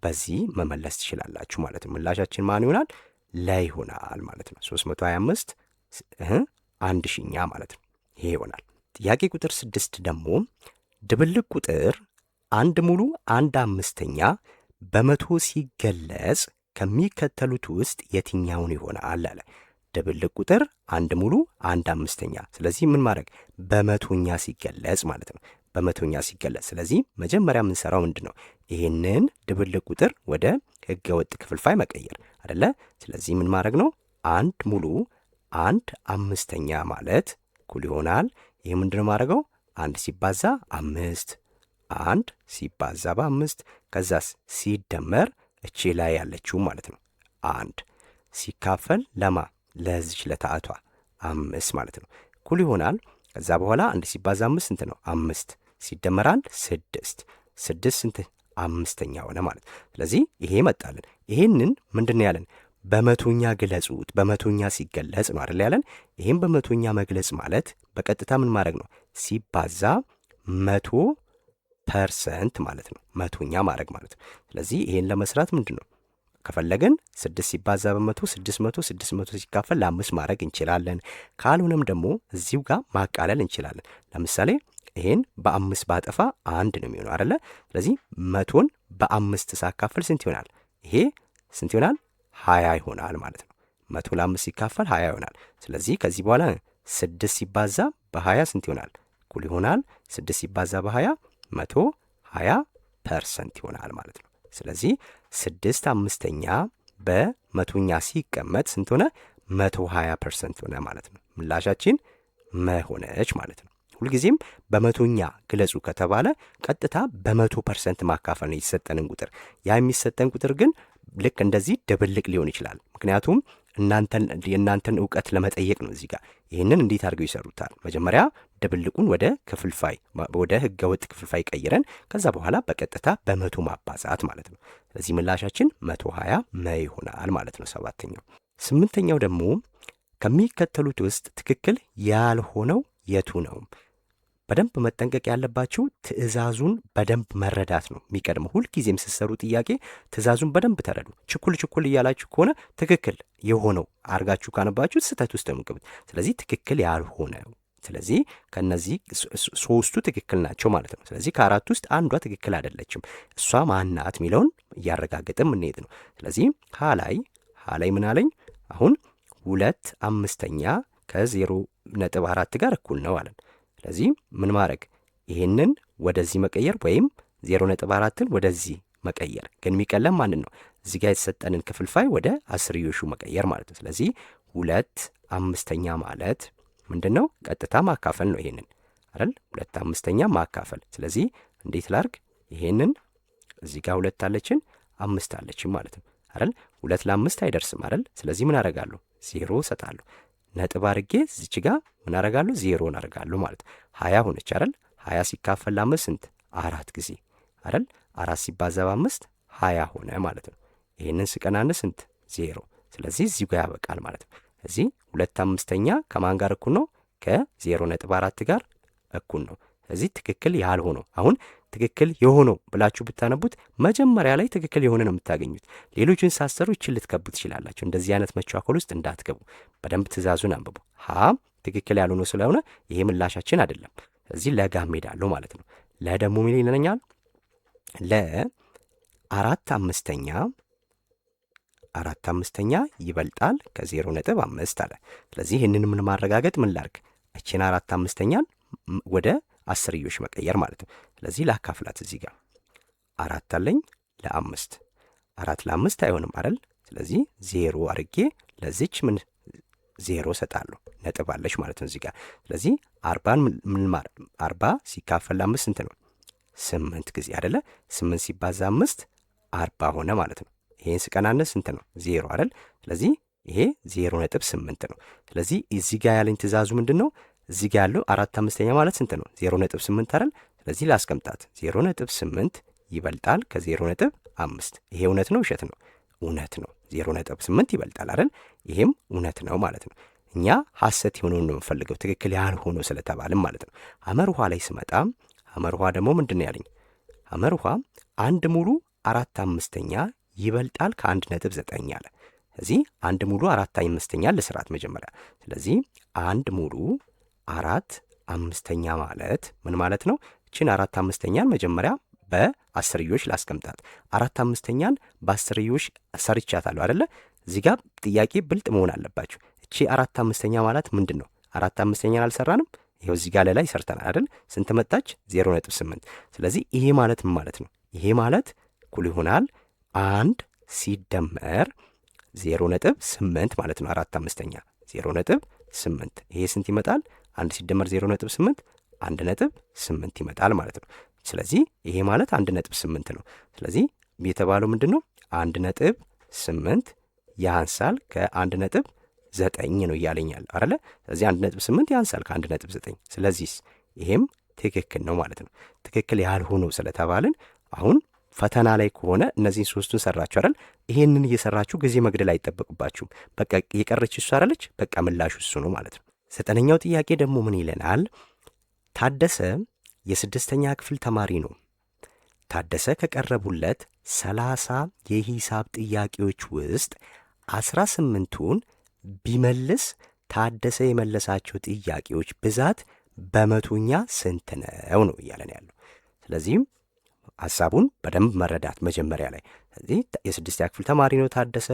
በዚህ መመለስ ትችላላችሁ ማለት ነው። ምላሻችን ማን ይሆናል? ላይ ይሆናል ማለት ነው። 325 1000ኛ ማለት ነው። ይሄ ይሆናል። ጥያቄ ቁጥር 6 ደግሞ ድብልቅ ቁጥር 1 ሙሉ 1/5ኛ በመቶ ሲገለጽ ከሚከተሉት ውስጥ የትኛውን ይሆናል አለ። ድብልቅ ቁጥር 1 ሙሉ 1/5ኛ። ስለዚህ ምን ማድረግ? በመቶኛ ሲገለጽ ማለት ነው። በመቶኛ ሲገለጽ። ስለዚህ መጀመሪያ የምንሰራው ምንድን ነው? ይህንን ድብልቅ ቁጥር ወደ ህገወጥ ክፍልፋይ መቀየር አደለ? ስለዚህ ምን ማድረግ ነው? 1 ሙሉ 1/5ኛ ማለት እኩል ይሆናል። ይህ ምንድን ነው ማድረገው? 1 ሲባዛ 5 1 ሲባዛ በ5 ከዛስ ሲደመር እቺ ላይ ያለችው ማለት ነው 1 ሲካፈል ለማ ለዚች ለታዕቷ 5 ማለት ነው እኩል ይሆናል። ከዛ በኋላ 1 ሲባዛ 5 ስንት ነው? 5 ሲደመር 1 6 6 ስንት? 5ኛ ሆነ ማለት። ስለዚህ ይሄ መጣልን። ይሄንን ምንድን ነው ያለን? በመቶኛ ግለጹት። በመቶኛ ሲገለጽ ነው አይደል ያለን። ይሄን በመቶኛ መግለጽ ማለት በቀጥታ ምን ማድረግ ነው? ሲባዛ 100% ማለት ነው። መቶኛ ማድረግ ማለት ነው። ስለዚህ ይሄን ለመስራት ምንድን ነው ከፈለግን 6 ሲባዛ በመቶ 600 600 ሲካፈል ለ5 ማድረግ እንችላለን። ካልሆነም ደግሞ እዚሁ ጋር ማቃለል እንችላለን። ለምሳሌ ይሄን በ5 ባጠፋ 1 ነው የሚሆነው አይደለ? ስለዚህ 100ን በ5 ሳካፈል ስንት ይሆናል? ይሄ ስንት ይሆናል? 20 ይሆናል ማለት ነው። 100 ለ5 ሲካፈል 20 ይሆናል። ስለዚህ ከዚህ በኋላ 6 ሲባዛ በ20 ስንት ይሆናል? እኩል ይሆናል 6 ሲባዛ በ20 120% ይሆናል ማለት ነው። ስለዚህ 6/5ኛ በመቶኛ ሲቀመጥ ስንት ሆነ? 120% ሆነ ማለት ነው። ምላሻችን መሆነች ማለት ነው። ሁልጊዜም በመቶኛ ግለጹ ከተባለ ቀጥታ በ100% ማካፈል ነው የተሰጠንን ቁጥር። ያ የሚሰጠን ቁጥር ግን ልክ እንደዚህ ድብልቅ ሊሆን ይችላል። ምክንያቱም የእናንተን እውቀት ለመጠየቅ ነው። እዚህ ጋር ይህንን እንዴት አድርገው ይሰሩታል? መጀመሪያ ድብልቁን ወደ ክፍልፋይ ወደ ህገወጥ ክፍልፋይ ቀይረን ከዛ በኋላ በቀጥታ በመቶ ማባዛት ማለት ነው። ስለዚህ ምላሻችን 120 ይሆናል ማለት ነው። 7ኛው 8ኛው ደግሞ ከሚከተሉት ውስጥ ትክክል ያልሆነው የቱ ነው? በደንብ መጠንቀቅ ያለባችሁ ትዕዛዙን በደንብ መረዳት ነው የሚቀድመው። ሁልጊዜም ስትሰሩ ጥያቄ ትዕዛዙን በደንብ ተረዱ። ችኩል እያላችሁ ከሆነ ትክክል የሆነው አርጋችሁ ካነባችሁ ስህተት ውስጥ ነው የምትገቡት። ስለዚህ ትክክል ያልሆነው፣ ስለዚህ ከነዚህ 3ቱ ትክክል ናቸው ማለት ነው። ስለዚህ ከ4 ውስጥ አንዷ ትክክል አይደለችም። እሷ ማናት የሚለውን እያረጋገጥን የምንሄድ ነው። ስለዚህ ሀላይ ምን አለኝ? አሁን 2/5 ከ0.4 ጋር እኩል ነው አለን። ስለዚህ ምን ማድረግ ይሄንን ወደዚህ መቀየር ወይም 0.4ን ወደዚህ መቀየር። ግን የሚቀለም ማንን ነው? እዚህ ጋር የተሰጠንን ክፍልፋይ ወደ አስርዮሹ መቀየር ማለት ነው። ስለዚህ 2/5 ማለት ምንድን ነው? ቀጥታ ማካፈል ነው። ይሄንን አይደል? 2/5 ማካፈል። ስለዚህ እንዴት ላርግ? ይሄንን እዚህ ጋር 2 አለችን 5 አለችን ማለት ነው አይደል? 2 ለ5 አይደርስም አይደል? ስለዚህ ምን አረጋለሁ? 0 እሰጣለሁ። ነጥብ አድርጌ እዚች ጋር ምን አረጋለሁ? 0 አረጋለሁ ማለት ነው። 20 ሆነች አይደል? 20 ሲካፈል ለ5 ስንት? 4 ጊዜ አይደል? 4 ሲባዛ በ5 20 ሆነ ማለት ነው። ይሄንን ስቀናንስ ስንት? 0። ስለዚህ እዚሁ ጋር ያበቃል ማለት ነው። እዚህ 2/5 ከማን ጋር እኩል ነው? ከ0.4 ጋር እኩል ነው። እዚህ ትክክል ያልሆነው አሁን ትክክል የሆነው ብላችሁ ብታነቡት መጀመሪያ ላይ ትክክል የሆነ ነው የምታገኙት። ሌሎችን ሳሰሩ ይችል ልትከቡ ትችላላችሁ። እንደዚህ አይነት መቻኮል ውስጥ እንዳትገቡ በደንብ ትእዛዙን አንብቡ። ትክክል ያልሆነው ስለሆነ ይሄ ምላሻችን አይደለም። እዚህ ለጋም ሄዳለሁ ማለት ነው። ለደግሞ ምን ይለኛል? ለ4/5 ይበልጣል ከ0.5 አለ። ስለዚህ ይህንን ምን ማረጋገጥ ምን ላርግ? እቺን 4/5 ወደ አስርዮሽ መቀየር ማለት ነው። ስለዚህ ላካፍላት። እዚህ ጋር 4 አለኝ ለ5 4 ለ5 አይሆንም አይደል? ስለዚህ 0 አድርጌ ለዚች ምን 0 ሰጣለሁ። ነጥብ አለች ማለት ነው እዚህ ጋር። ስለዚህ 40 ሲካፈል ለ5 ስንት ነው? 8 ጊዜ አይደለ? 8 ሲባዛ 5 40 ሆነ ማለት ነው። ይሄን ስቀናነስ ስንት ነው? 0 አይደል? ስለዚህ ይሄ 0.8 ነው። ስለዚህ እዚህ ጋር ያለኝ ትእዛዙ ምንድን ነው? እዚህ ጋር ያለው 4/5 ማለት ስንት ነው? 0.8 አይደል? ስለዚህ ላስቀምጣት። 0.8 ይበልጣል ከ0.5። ይሄ እውነት ነው ውሸት ነው? እውነት ነው። 0.8 ይበልጣል አይደል? ይሄም እውነት ነው ማለት ነው። እኛ ሐሰት የሆነውን ነው የምንፈልገው ትክክል ያልሆነው ስለተባልም ማለት ነው። ሐመርኋ ላይ ስመጣ ሐመርኋ ደግሞ ምንድን ነው ያለኝ? ሐመርኋ 1 ሙሉ 4/5 ይበልጣል ከ1.9 አለ። እዚህ 1 ሙሉ 4/5 ልስራት መጀመሪያ። ስለዚህ 1 ሙሉ 4/5 ማለት ምን ማለት ነው? እችን 4/5 መጀመሪያ በአስርዮሽ ላስቀምጣት። 4/5 በአስርዮሽ ሰርቻታለሁ አይደለ? እዚህ ጋር ጥያቄ ብልጥ መሆን አለባችሁ። እቺ 4/5 ማለት ምንድን ነው? 4/5 አልሰራንም? ይኸው እዚህ ጋር ላይ ሰርተናል አይደል? ስንት መጣች? 0.8። ስለዚህ ይሄ ማለት ምን ማለት ነው? ይሄ ማለት እኩል ይሆናል 1 ሲደመር 0.8 ማለት ነው። 4/5 0.8። ይሄ ስንት ይመጣል? 1 ሲደመር 0.8 1.8 ይመጣል ማለት ነው። ስለዚህ ይሄ ማለት 1.8 ነው። ስለዚህ የተባለው ምንድን ነው? 1.8 ያንሳል ከ1.9 ነው እያለኛል አይደለ? ስለዚህ 1.8 ያንሳል ከ1.9። ስለዚህ ይሄም ትክክል ነው ማለት ነው። ትክክል ያልሆነው ስለተባልን አሁን ፈተና ላይ ከሆነ እነዚህን ሶስቱን ሰራችሁ አይደል? ይሄንን እየሰራችሁ ጊዜ መግደል አይጠበቅባችሁም። በቃ የቀረች እሱ አይደለች? በቃ ምላሹ እሱ ነው ማለት ነው። 9ኛው ጥያቄ ደግሞ ምን ይለናል? ታደሰ የ6ኛ ክፍል ተማሪ ነው። ታደሰ ከቀረቡለት 30 የሂሳብ ጥያቄዎች ውስጥ 18ቱን ቢመልስ ታደሰ የመለሳቸው ጥያቄዎች ብዛት በመቶኛ ስንት ነው ነው እያለን ያለው። ስለዚህም ሐሳቡን በደንብ መረዳት መጀመሪያ ላይ። ስለዚህ የ6ኛ ክፍል ተማሪ ነው ታደሰ።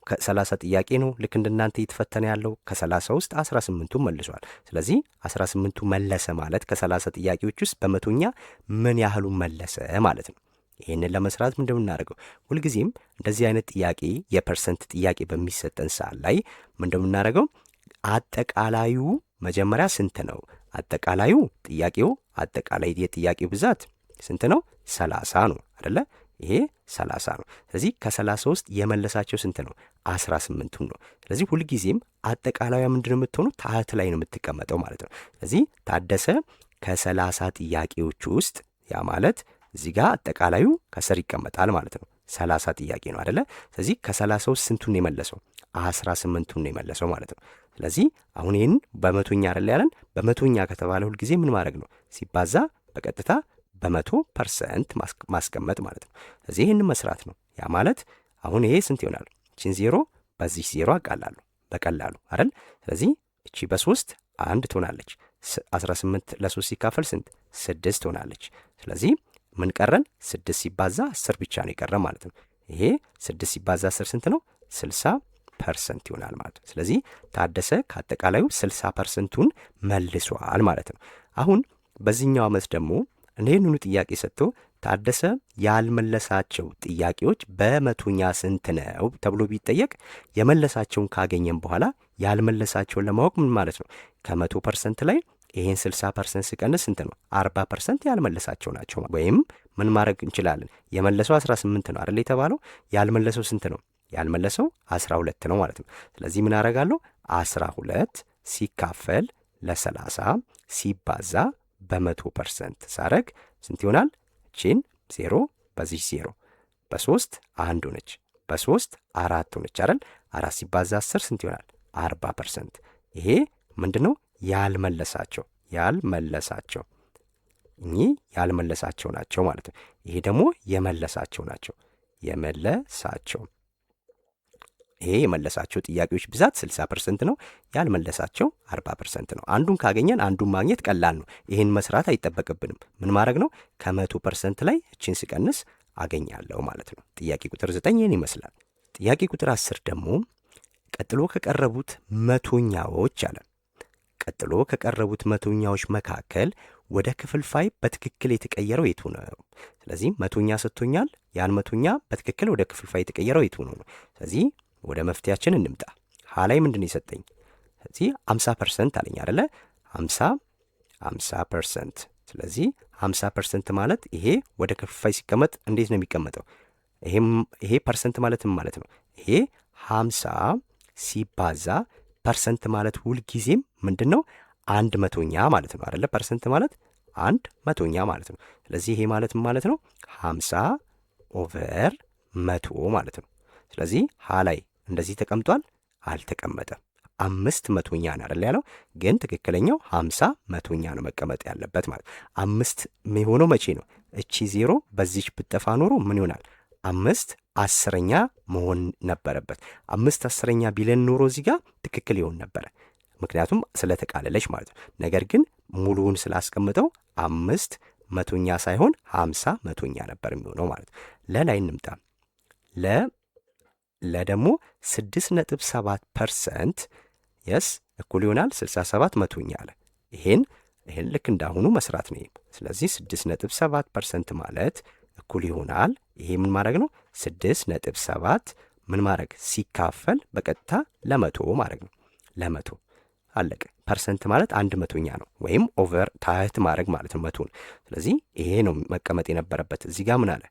ከ30 ጥያቄ ነው ልክ እንደናንተ እየተፈተነ ያለው። ከ30 ውስጥ 18ቱን መልሷል። ስለዚህ 18ቱ መለሰ ማለት ከ30 ጥያቄዎች ውስጥ በመቶኛ ምን ያህሉን መለሰ ማለት ነው። ይህንን ለመስራት ምንድን የምናደርገው? ሁልጊዜም እንደዚህ አይነት ጥያቄ የፐርሰንት ጥያቄ በሚሰጠን ሰዓት ላይ ምንድን የምናደርገው? አጠቃላዩ መጀመሪያ ስንት ነው? አጠቃላዩ ጥያቄው አጠቃላይ የጥያቄው ብዛት ስንት ነው? 30 ነው አይደለ? ይሄ 30 ነው። ስለዚህ ከ30 ውስጥ የመለሳቸው ስንት ነው? 18ቱን ነው። ስለዚህ ሁልጊዜም አጠቃላዩ ምንድን ነው የምትሆኑ? ታህት ላይ ነው የምትቀመጠው ማለት ነው። ስለዚህ ታደሰ ከ30 ጥያቄዎች ውስጥ ያ ማለት እዚህ ጋር አጠቃላዩ ከስር ይቀመጣል ማለት ነው። 30 ጥያቄ ነው አይደለ? ስለዚህ ከ30 ውስጥ ስንቱን ነው የመለሰው? 18ቱን ነው የመለሰው ማለት ነው። ስለዚህ አሁን ይህን በመቶኛ አይደለ ያለን? በመቶኛ ከተባለ ሁልጊዜ ምን ማድረግ ነው? ሲባዛ በቀጥታ በ100% ማስቀመጥ ማለት ነው። ስለዚህ ይህን መስራት ነው። ያ ማለት አሁን ይሄ ስንት ይሆናል? እቺን 0 በዚህ 0 አቃላሉ በቀላሉ አይደል? ስለዚህ እቺ በ3 1 ትሆናለች። 18 ለ3 ሲካፈል ስንት? 6 ትሆናለች። ስለዚህ ምን ቀረን? 6 ሲባዛ 10 ብቻ ነው የቀረ ማለት ነው። ይሄ 6 ሲባዛ 10 ስንት ነው? 60 ፐርሰንት ይሆናል ማለት ነው። ስለዚህ ታደሰ ከአጠቃላዩ 60%ቱን መልሷል ማለት ነው። አሁን በዚህኛው ዓመት ደግሞ ይህንኑ ጥያቄ ሰጥቶ ታደሰ ያልመለሳቸው ጥያቄዎች በመቶኛ ስንት ነው ተብሎ ቢጠየቅ የመለሳቸውን ካገኘን በኋላ ያልመለሳቸውን ለማወቅ ምን ማለት ነው? ከ100% ላይ ይሄን 60% ሲቀንስ ስንት ነው? 40% ያልመለሳቸው ናቸው። ወይም ምን ማድረግ እንችላለን? የመለሰው 18 ነው አይደል የተባለው? ያልመለሰው ስንት ነው? ያልመለሰው 12 ነው ማለት ነው። ስለዚህ ምን አደርጋለሁ? 12 ሲካፈል ለ30 ሲባዛ በ100% ሳረግ ስንት ይሆናል? ቺን 0 በዚህ 0 በ3 1 ሆነች፣ በ3 4 ሆነች አይደል? 4 ሲባዛ 10 ስንት ይሆናል? 40%። ይሄ ምንድነው? ያልመለሳቸው እኚህ ያልመለሳቸው ናቸው ማለት ነው። ይሄ ደግሞ የመለሳቸው ናቸው። ይሄ የመለሳቸው ጥያቄዎች ብዛት 60% ነው። ያልመለሳቸው 40% ነው። አንዱን ካገኘን አንዱን ማግኘት ቀላል ነው። ይህን መስራት አይጠበቅብንም። ምን ማድረግ ነው? ከ100% ላይ እችን ስቀንስ አገኛለሁ ማለት ነው። ጥያቄ ቁጥር 9 ይህን ይመስላል። ጥያቄ ቁጥር 10 ደግሞ ቀጥሎ ከቀረቡት መቶኛዎች አለ። ቀጥሎ ከቀረቡት መቶኛዎች መካከል ወደ ክፍልፋይ በትክክል የተቀየረው የቱ ነው? ስለዚህ መቶኛ ሰጥቶኛል። ያን መቶኛ በትክክል ወደ ክፍልፋይ የተቀየረው የቱ ነው? ስለዚህ ወደ መፍትያችን እንምጣ። ሀ ላይ ምንድን ነው የሰጠኝ? ስለዚህ 50% አለኝ አይደለ? 50%። ስለዚህ 50% ማለት ይሄ ወደ ክፍልፋይ ሲቀመጥ እንዴት ነው የሚቀመጠው? ይሄ ፐርሰንት ማለት ምን ማለት ነው? ይሄ 50 ሲባዛ ፐርሰንት ማለት ሁልጊዜም ምንድን ነው? 100ኛ ማለት ነው አይደለ? ፐርሰንት ማለት 100ኛ ማለት ነው። ስለዚህ ይሄ ማለት ምን ማለት ነው? 50 ኦቨር 100 ማለት ነው። ስለዚህ ሀ ላይ እንደዚህ ተቀምጧል? አልተቀመጠም። 500ኛ ነው አይደል ያለው? ግን ትክክለኛው 50 100ኛ ነው መቀመጥ ያለበት ማለት። 5 የሚሆነው መቼ ነው? እቺ 0 በዚች ብጠፋ ኖሮ ምን ይሆናል? 5 10ኛ መሆን ነበረበት። 5 10ኛ ቢለን ኖሮ እዚህ ጋር ትክክል ይሆን ነበረ፣ ምክንያቱም ስለተቃለለች ማለት ነው። ነገር ግን ሙሉውን ስላስቀምጠው 5 100ኛ ሳይሆን 50 100ኛ ነበር የሚሆነው ማለት ነው። ለላይ እንምጣ። ለደግሞ 6.7% የስ እኩል ይሆናል 67 100ኛ አለ። ይሄን ልክ እንዳሁኑ መስራት ነው። ስለዚህ 6.7% ማለት እኩል ይሆናል። ይሄ ምን ማድረግ ነው? 6.7 ምን ማድረግ ሲካፈል በቀጥታ ለመቶ ማድረግ ነው። ለመቶ አለቀ። ፐርሰንት ማለት 100ኛ ነው፣ ወይም ኦቨር ታህት ማድረግ ማለት ነው መቶን። ስለዚህ ይሄ ነው መቀመጥ የነበረበት። እዚህ ጋር ምን አለ?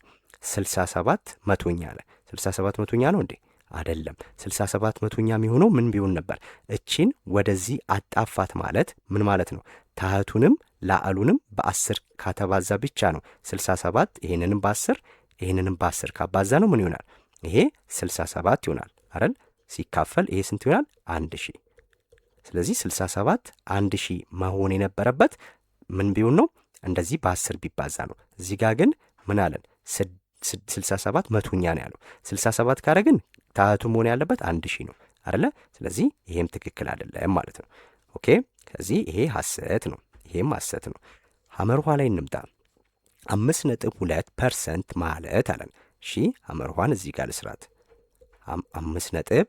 67 100ኛ አለ። 67 100ኛ ነው እንዴ? አይደለም። 67 100ኛ የሚሆነው ምን ቢሆን ነበር? እቺን ወደዚህ አጣፋት ማለት ምን ማለት ነው? ታህቱንም ላዕሉንም በ10 ካተባዛ ብቻ ነው 67። ይሄንንም በ10 ይሄንንም በ10 ካባዛ ነው ምን ይሆናል? ይሄ 67 ይሆናል አይደል? ሲካፈል ይሄ ስንት ይሆናል? 1000። ስለዚህ 67 1000 መሆን የነበረበት ምን ቢሆን ነው? እንደዚህ በ10 ቢባዛ ነው። እዚህ ጋር ግን ምን አለን? 67 100ኛ ነው ያለው። 67 ካረ ግን ታህቱ መሆን ያለበት 1000 ነው አይደለ? ስለዚህ ይሄም ትክክል አይደለም ማለት ነው። ኦኬ። ስለዚህ ይሄ ሐሰት ነው፣ ይሄም ሐሰት ነው። ሐመርኋ ላይ እንምጣ። 5.2% ማለት አለን። እሺ ሐመርኋን እዚህ ጋር ልስራት። 5.2%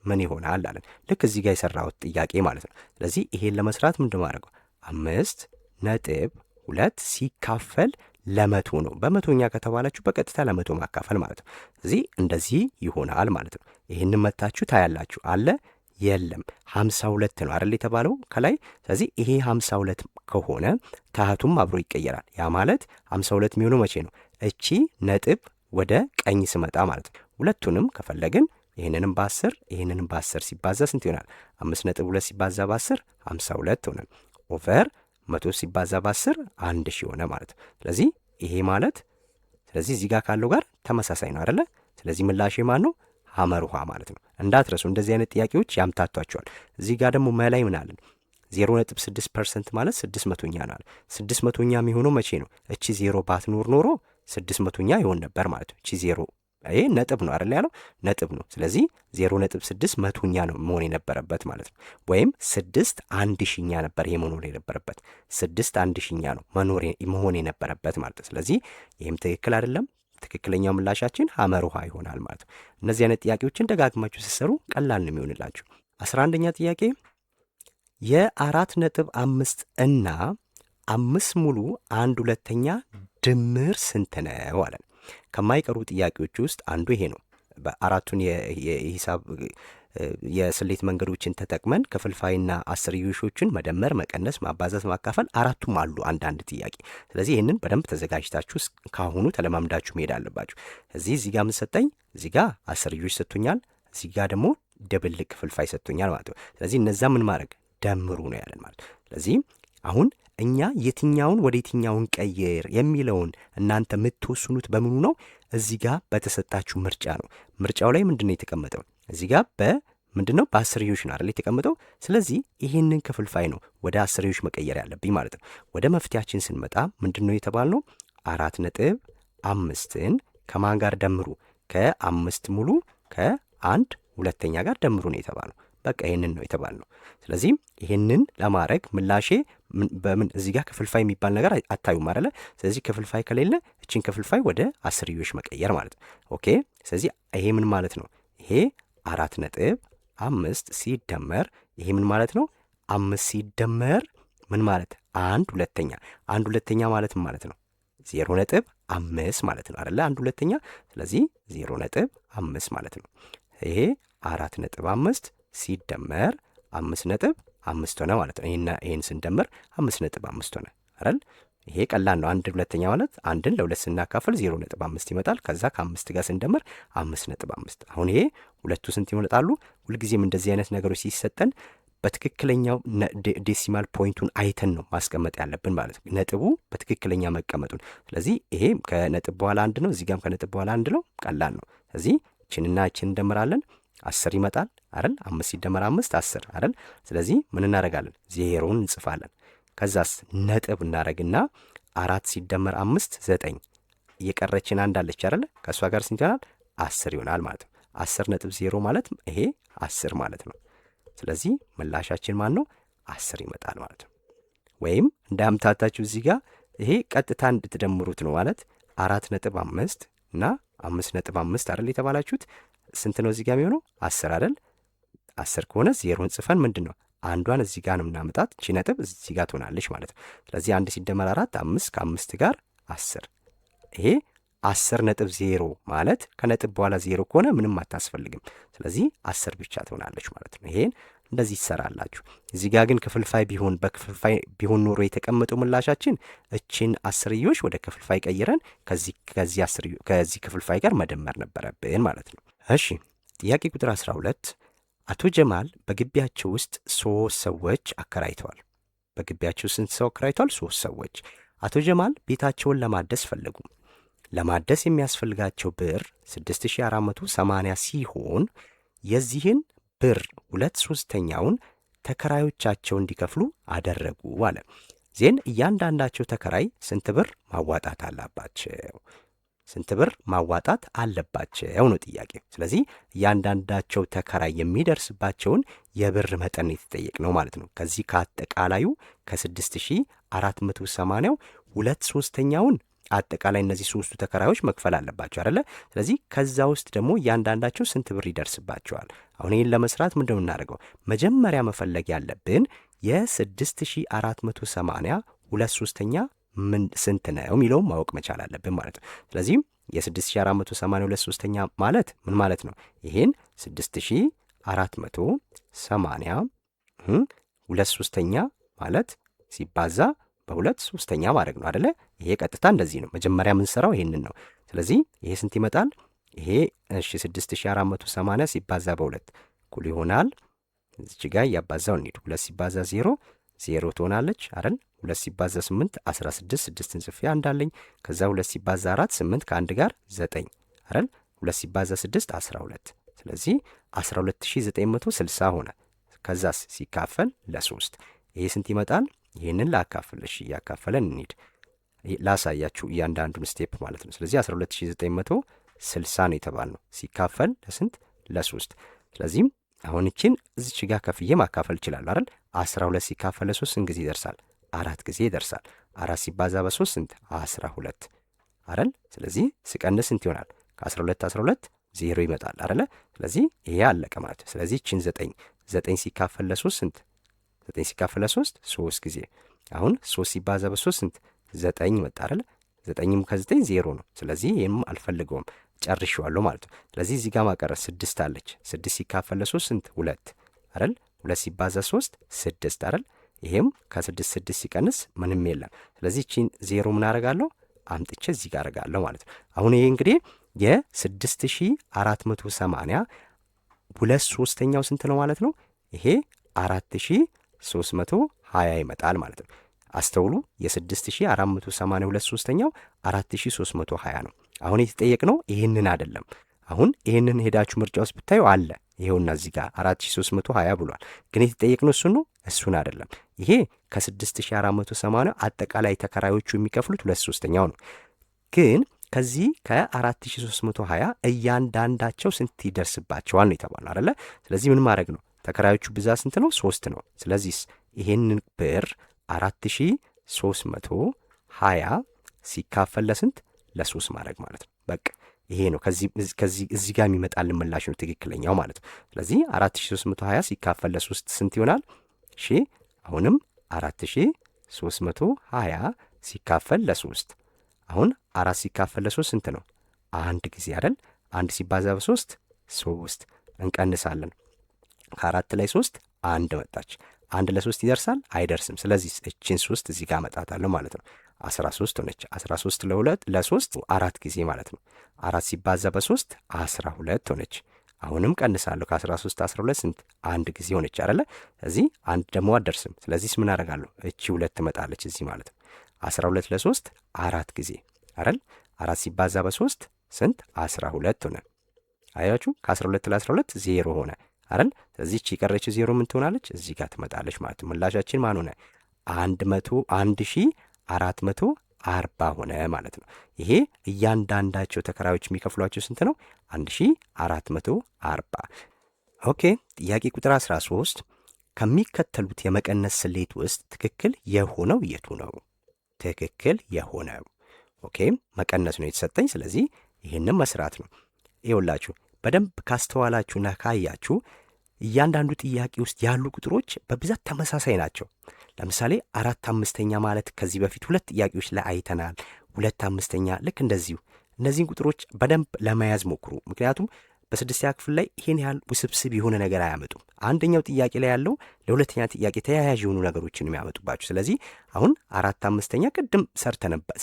ምን ይሆናል አለን። ልክ እዚህ ጋር የሰራሁት ጥያቄ ማለት ነው። ስለዚህ ይሄን ለመስራት ምንድን ማድረገው? 5.2 ሲካፈል ለመቶ ነው። በመቶኛ ከተባላችሁ በቀጥታ ለመቶ ማካፈል ማለት ነው። ስለዚህ እንደዚህ ይሆናል ማለት ነው። ይህንን መታችሁ ታያላችሁ። አለ የለም 52 ነው አይደል የተባለው ከላይ። ስለዚህ ይሄ 52 ከሆነ ታህቱም አብሮ ይቀየራል። ያ ማለት 52 የሚሆነው መቼ ነው? እቺ ነጥብ ወደ ቀኝ ስመጣ ማለት ነው። ሁለቱንም ከፈለግን ይህንንም በ10 ይህንንም በ10 ሲባዛ ስንት ይሆናል? 5.2 ሲባዛ በ10 52 ሆነ። ኦቨር 100 ሲባዛ በ10 1000 ሆነ ማለት ነው። ስለዚህ ይሄ ማለት ስለዚህ እዚህ ጋር ካለው ጋር ተመሳሳይ ነው አይደለ? ስለዚህ ምላሽ ማን ነው? ሐመርኋ ማለት ነው። እንዳትረሱ፣ እንደዚህ አይነት ጥያቄዎች ያምታቷቸዋል። እዚህ ጋር ደግሞ መላይ ምን አለን? 0.6% ማለት 600ኛ ነው አለ። 600ኛ የሚሆነው መቼ ነው? እቺ 0 ባትኖር ኖሮ 600ኛ ይሆን ነበር ማለት ነው። እቺ 0 ይሄ ነጥብ ነው አይደል ያለው? ነጥብ ነው። ስለዚህ 0.6 መቶኛ ነው መሆን የነበረበት ማለት ነው። ወይም 6 1000ኛ ነበር ይሄ መኖር የነበረበት። 6 1000ኛ ነው መሆን የነበረበት ማለት ነው። ስለዚህ ይህም ትክክል አይደለም። ትክክለኛው ምላሻችን ሐመር ውሃ ይሆናል ማለት ነው። እነዚህ አይነት ጥያቄዎችን ደጋግማችሁ ስትሰሩ ቀላል ነው የሚሆንላችሁ። 11ኛ ጥያቄ የ4.5 እና 5 ሙሉ 1/2 ድምር ስንት ነው አለን። ከማይቀሩ ጥያቄዎች ውስጥ አንዱ ይሄ ነው። በአራቱን የሂሳብ የስሌት መንገዶችን ተጠቅመን ክፍልፋይና አስርዮሾችን መደመር፣ መቀነስ፣ ማባዛት፣ ማካፈል አራቱም አሉ አንዳንድ ጥያቄ። ስለዚህ ይህንን በደንብ ተዘጋጅታችሁ ካሁኑ ተለማምዳችሁ መሄድ አለባችሁ። እዚህ ጋር ምን ሰጠኝ? እዚህ ጋር አስርዮሽ ሰጥቶኛል። እዚህ ጋር ደግሞ ድብልቅ ክፍልፋይ ሰጥቶኛል ማለት ነው። ስለዚህ እነዛ ምን ማድረግ ደምሩ ነው ያለን ማለት። ስለዚህ አሁን እኛ የትኛውን ወደ የትኛውን ቀይር የሚለውን እናንተ የምትወስኑት በምኑ ነው? እዚህ ጋር በተሰጣችሁ ምርጫ ነው። ምርጫው ላይ ምንድን ነው የተቀመጠው? እዚህ ጋር ምንድን ነው? በአስርዮሽ ነው አይደል የተቀመጠው። ስለዚህ ይህንን ክፍልፋይ ነው ወደ አስርዮሽ መቀየር ያለብኝ ማለት ነው። ወደ መፍትያችን ስንመጣ ምንድን ነው የተባልነው? 4.5ን ከማን ጋር ደምሩ? ከ5 ሙሉ ከ1/2 ጋር ደምሩ ነው የተባልነው። በቃ ይህንን ነው የተባልነው። ስለዚህ ይህንን ለማድረግ ምላሼ በምን እዚህ ጋር ክፍልፋይ የሚባል ነገር አታዩም አይደለ? ስለዚህ ክፍልፋይ ከሌለ እችን ክፍልፋይ ወደ አስርዮሽ መቀየር ማለት ነው። ኦኬ። ስለዚህ ይሄ ምን ማለት ነው? ይሄ 4.5 ሲደመር ይሄ ምን ማለት ነው? 5 ሲደመር ምን ማለት? 1/2 1/2 ማለት ምን ማለት ነው? 0.5 ማለት ነው አይደለ? 1/2 ስለዚህ 0.5 ማለት ነው። ይሄ 4.5 ሲደመር 5.5 ሆነ ማለት ነው። ይሄን ስንደምር 5.5 ሆነ አይደል? ይሄ ቀላል ነው። 1/2 ማለት 1ን ለ2 ስናካፍል 0.5 ይመጣል። ከዛ ከ5 ጋር ስንደምር 5.5። አሁን ይሄ ሁለቱ ስንት ይመጣሉ? ሁልጊዜም እንደዚህ አይነት ነገሮች ሲሰጠን በትክክለኛው ዴሲማል ፖይንቱን አይተን ነው ማስቀመጥ ያለብን ማለት ነው፣ ነጥቡ በትክክለኛ መቀመጡን። ስለዚህ ይሄ ከነጥብ በኋላ 1 ነው፣ እዚህ ጋም ከነጥብ በኋላ 1 ነው። ቀላል ነው። ስለዚህ እችንና እችን እንደምራለን 10 ይመጣል አይደል? 5 ሲደመር 5 10 አይደል? ስለዚህ ምን እናደርጋለን? ዜሮን እንጽፋለን። ከዛስ ነጥብ እናደርግና 4 ሲደመር 5 9 እየቀረችን አንድ አለች አይደል? ከእሷ ጋር ስንት ይሆናል? 10 ይሆናል ማለት ነው። 10.0 ማለት ይሄ 10 ማለት ነው። ስለዚህ ምላሻችን ማን ነው? 10 ይመጣል ማለት ነው። ወይም እንዳምታታችሁ እዚህ ጋር ይሄ ቀጥታ እንድትደምሩት ነው ማለት 4.5 እና 5.5 አይደል የተባላችሁት? ስንት ነው እዚህ ጋር የሚሆነው? 10 አይደል? 10 ከሆነ ዜሮን ጽፈን ምንድን ነው አንዷን እዚህ ጋር ነው የምናመጣት። እቺ ነጥብ እዚህ ጋር ትሆናለች ማለት ነው። ስለዚህ 1 ሲደመር 4 5 ከ5 ጋር 10። ይሄ 10.0 ማለት ከነጥብ በኋላ 0 ከሆነ ምንም አታስፈልግም። ስለዚህ 10 ብቻ ትሆናለች ማለት ነው። ይሄን እንደዚህ ይሰራላችሁ። እዚህ ጋር ግን ክፍልፋይ ቢሆን በክፍልፋይ ቢሆን ኖሮ የተቀመጠው ምላሻችን እችን አስርዮሽ ወደ ክፍልፋይ ቀይረን ከዚህ ክፍልፋይ ጋር መደመር ነበረብን ማለት ነው። እሺ ጥያቄ ቁጥር 12 አቶ ጀማል በግቢያቸው ውስጥ 3 ሰዎች አከራይተዋል። በግቢያቸው ስንት ሰው አከራይተዋል? 3 ሰዎች። አቶ ጀማል ቤታቸውን ለማደስ ፈለጉ። ለማደስ የሚያስፈልጋቸው ብር 6480 ሲሆን የዚህን ብር 2/3ኛውን ተከራዮቻቸው እንዲከፍሉ አደረጉ አለ። ዜን እያንዳንዳቸው ተከራይ ስንት ብር ማዋጣት አለባቸው? ስንት ብር ማዋጣት አለባቸው ነው ጥያቄ። ስለዚህ እያንዳንዳቸው ተከራይ የሚደርስባቸውን የብር መጠን የተጠየቅ ነው ማለት ነው። ከዚህ ከአጠቃላዩ ከ6480 2/3ኛውን አጠቃላይ እነዚህ ሶስቱ ተከራዮች መክፈል አለባቸው አይደለ? ስለዚህ ከዛ ውስጥ ደግሞ እያንዳንዳቸው ስንት ብር ይደርስባቸዋል? አሁን ይህን ለመስራት ምንድነው የምናደርገው? መጀመሪያ መፈለግ ያለብን የ6480 2/3ኛ ምን ስንት ነው የሚለውን ማወቅ መቻል አለብን ማለት ነው። ስለዚህ የ6480 2/3ኛ ማለት ምን ማለት ነው? ይሄን 6480 2/3ኛ ማለት ሲባዛ በ2/3ኛ ማድረግ ነው አይደለ? ይሄ ቀጥታ እንደዚህ ነው። መጀመሪያ የምንሰራው ይሄንን ነው። ስለዚህ ይሄ ስንት ይመጣል? ይሄ እሺ 6480 ሲባዛ በ2 እኩል ይሆናል። እዚች ጋር እያባዛው እንሂድ። 2 ሲባዛ 0 0 ትሆናለች አይደል? 2 ሲባዛ 8 16 6ን ጽፌ አንዳለኝ። ከዛ 2 ሲባዛ 4 8 ከአንድ ጋር 9 አይደል? 2 ሲባዛ 6 12። ስለዚህ 12960 ሆነ። ከዛስ ሲካፈል ለ3 ይሄ ስንት ይመጣል? ይህንን ላካፍልሽ እያካፈለን እንሂድ። ላሳያችሁ እያንዳንዱን ስቴፕ ማለት ነው። ስለዚህ 12960 ነው የተባልነው ሲካፈል ለስንት? ለ3። ስለዚህም አሁን እችን እዚች ጋር ከፍዬ ማካፈል ይችላል አይደል? 12 ሲካፈል ለ3 ስንት ጊዜ ይደርሳል? 4 ጊዜ ይደርሳል። 4 ሲባዛ በ3 ስንት? 12። አይደል? ስለዚህ ስቀንስ ስንት ይሆናል? ከ12 12 ዜሮ ይመጣል አይደለ? ስለዚህ ይሄ አለቀ ማለት ነው። ስለዚህ እቺን 9 ሲካፈል ለ3 ስንት? 9 ሲካፈል ለ3 3 ጊዜ። አሁን 3 ሲባዛ በ3 ስንት? 9 መጣ አይደለ? 9ም ከ9 ዜሮ ነው። ስለዚህ ይሄንም አልፈልገውም ጨርሼዋለሁ ማለት ነው። ስለዚህ እዚህ ጋር ማቀረብ 6 አለች። 6 ሲካፈል ለ3 ስንት? 2 አይደል? 2 ሲባዛ 3 6 አይደል? ይሄም ከ6 6 ሲቀንስ ምንም የለም። ስለዚህ እቺን ዜሮ ምን አደርጋለሁ? አምጥቼ እዚህ ጋር አደርጋለሁ ማለት ነው። አሁን ይሄ እንግዲህ የ6480 2/3 ስንት ነው ማለት ነው? ይሄ 4320 ይመጣል ማለት ነው። አስተውሉ፣ የ6480 2/3 4320 ነው። አሁን የተጠየቅነው ይህንን አይደለም። አሁን ይህንን ሄዳችሁ ምርጫ ውስጥ ብታዩ አለ፣ ይሄውና እዚህ ጋር 4320 ብሏል። ግን የተጠየቅነው እሱን ነው፣ እሱን አይደለም። ይሄ ከ6480 አጠቃላይ ተከራዮቹ የሚከፍሉት 2/3 ነው። ግን ከዚህ ከ4320 እያንዳንዳቸው ስንት ይደርስባቸዋል ነው የተባለው አይደለ? ስለዚህ ምን ማድረግ ነው? ተከራዮቹ ብዛት ስንት ነው? 3 ነው። ስለዚህ ይሄንን ብር 4320 ሲካፈል ለስንት? ለ3 ማድረግ ማለት ነው። በቃ ይሄ ነው እዚህ ጋር የሚመጣልን ምላሽ ነው ትክክለኛው ማለት ነው። ስለዚህ 4320 ሲካፈል ለ3 ስንት ይሆናል? እሺ አሁንም 4320 ሲካፈል ለ3 አሁን 4 ሲካፈል ለ3 ስንት ነው? አንድ ጊዜ አይደል? 1 ሲባዛ በ3 3 እንቀንሳለን። ከ4 ላይ 3 1 መጣች። 1 ለ3 ይደርሳል? አይደርስም። ስለዚህ እቺን 3 እዚህ ጋር መጣታለሁ ማለት ነው። 13 ሆነች። 13 ለ3 4 ጊዜ ማለት ነው። 4 ሲባዛ በ3 12 ሆነች። አሁንም ቀንሳለሁ። ከ13 12 ስንት? አንድ ጊዜ ሆነች አይደለ? እዚህ አንድ ደግሞ አደርስም። ስለዚህ ምን አደርጋለሁ? እቺ 2 ትመጣለች እዚህ ማለት ነው። 12 ለ3 4 ጊዜ አይደል? 4 ሲባዛ በ3 ስንት? 12 ሆነ። አያችሁ? ከ12 ለ12 ዜሮ ሆነ አይደል? ስለዚህ እቺ የቀረችው ዜሮ ምን ትሆናለች? እዚህ ጋር ትመጣለች ማለት ነው። ምላሻችን ማን ሆነ? 1440 ሆነ ማለት ነው። ይሄ እያንዳንዳቸው ተከራዮች የሚከፍሏቸው ስንት ነው? 1440። ኦኬ። ጥያቄ ቁጥር 13 ከሚከተሉት የመቀነስ ስሌት ውስጥ ትክክል የሆነው የቱ ነው? ትክክል የሆነው ኦኬ፣ መቀነስ ነው የተሰጠኝ። ስለዚህ ይህንም መስራት ነው። ይኸውላችሁ በደንብ ካስተዋላችሁና ካያችሁ እያንዳንዱ ጥያቄ ውስጥ ያሉ ቁጥሮች በብዛት ተመሳሳይ ናቸው። ለምሳሌ 4/5 ማለት ከዚህ በፊት 2 ጥያቄዎች ላይ አይተናል። 2/5 ልክ እንደዚሁ። እነዚህን ቁጥሮች በደንብ ለመያዝ ሞክሩ። ምክንያቱም በስድስተኛ ክፍል ላይ ይሄን ያህል ውስብስብ የሆነ ነገር አያመጡም። አንደኛው ጥያቄ ላይ ያለው ለሁለተኛ ጥያቄ ተያያዥ የሆኑ ነገሮችን የሚያመጡባችሁ። ስለዚህ አሁን 4/5 ቅድም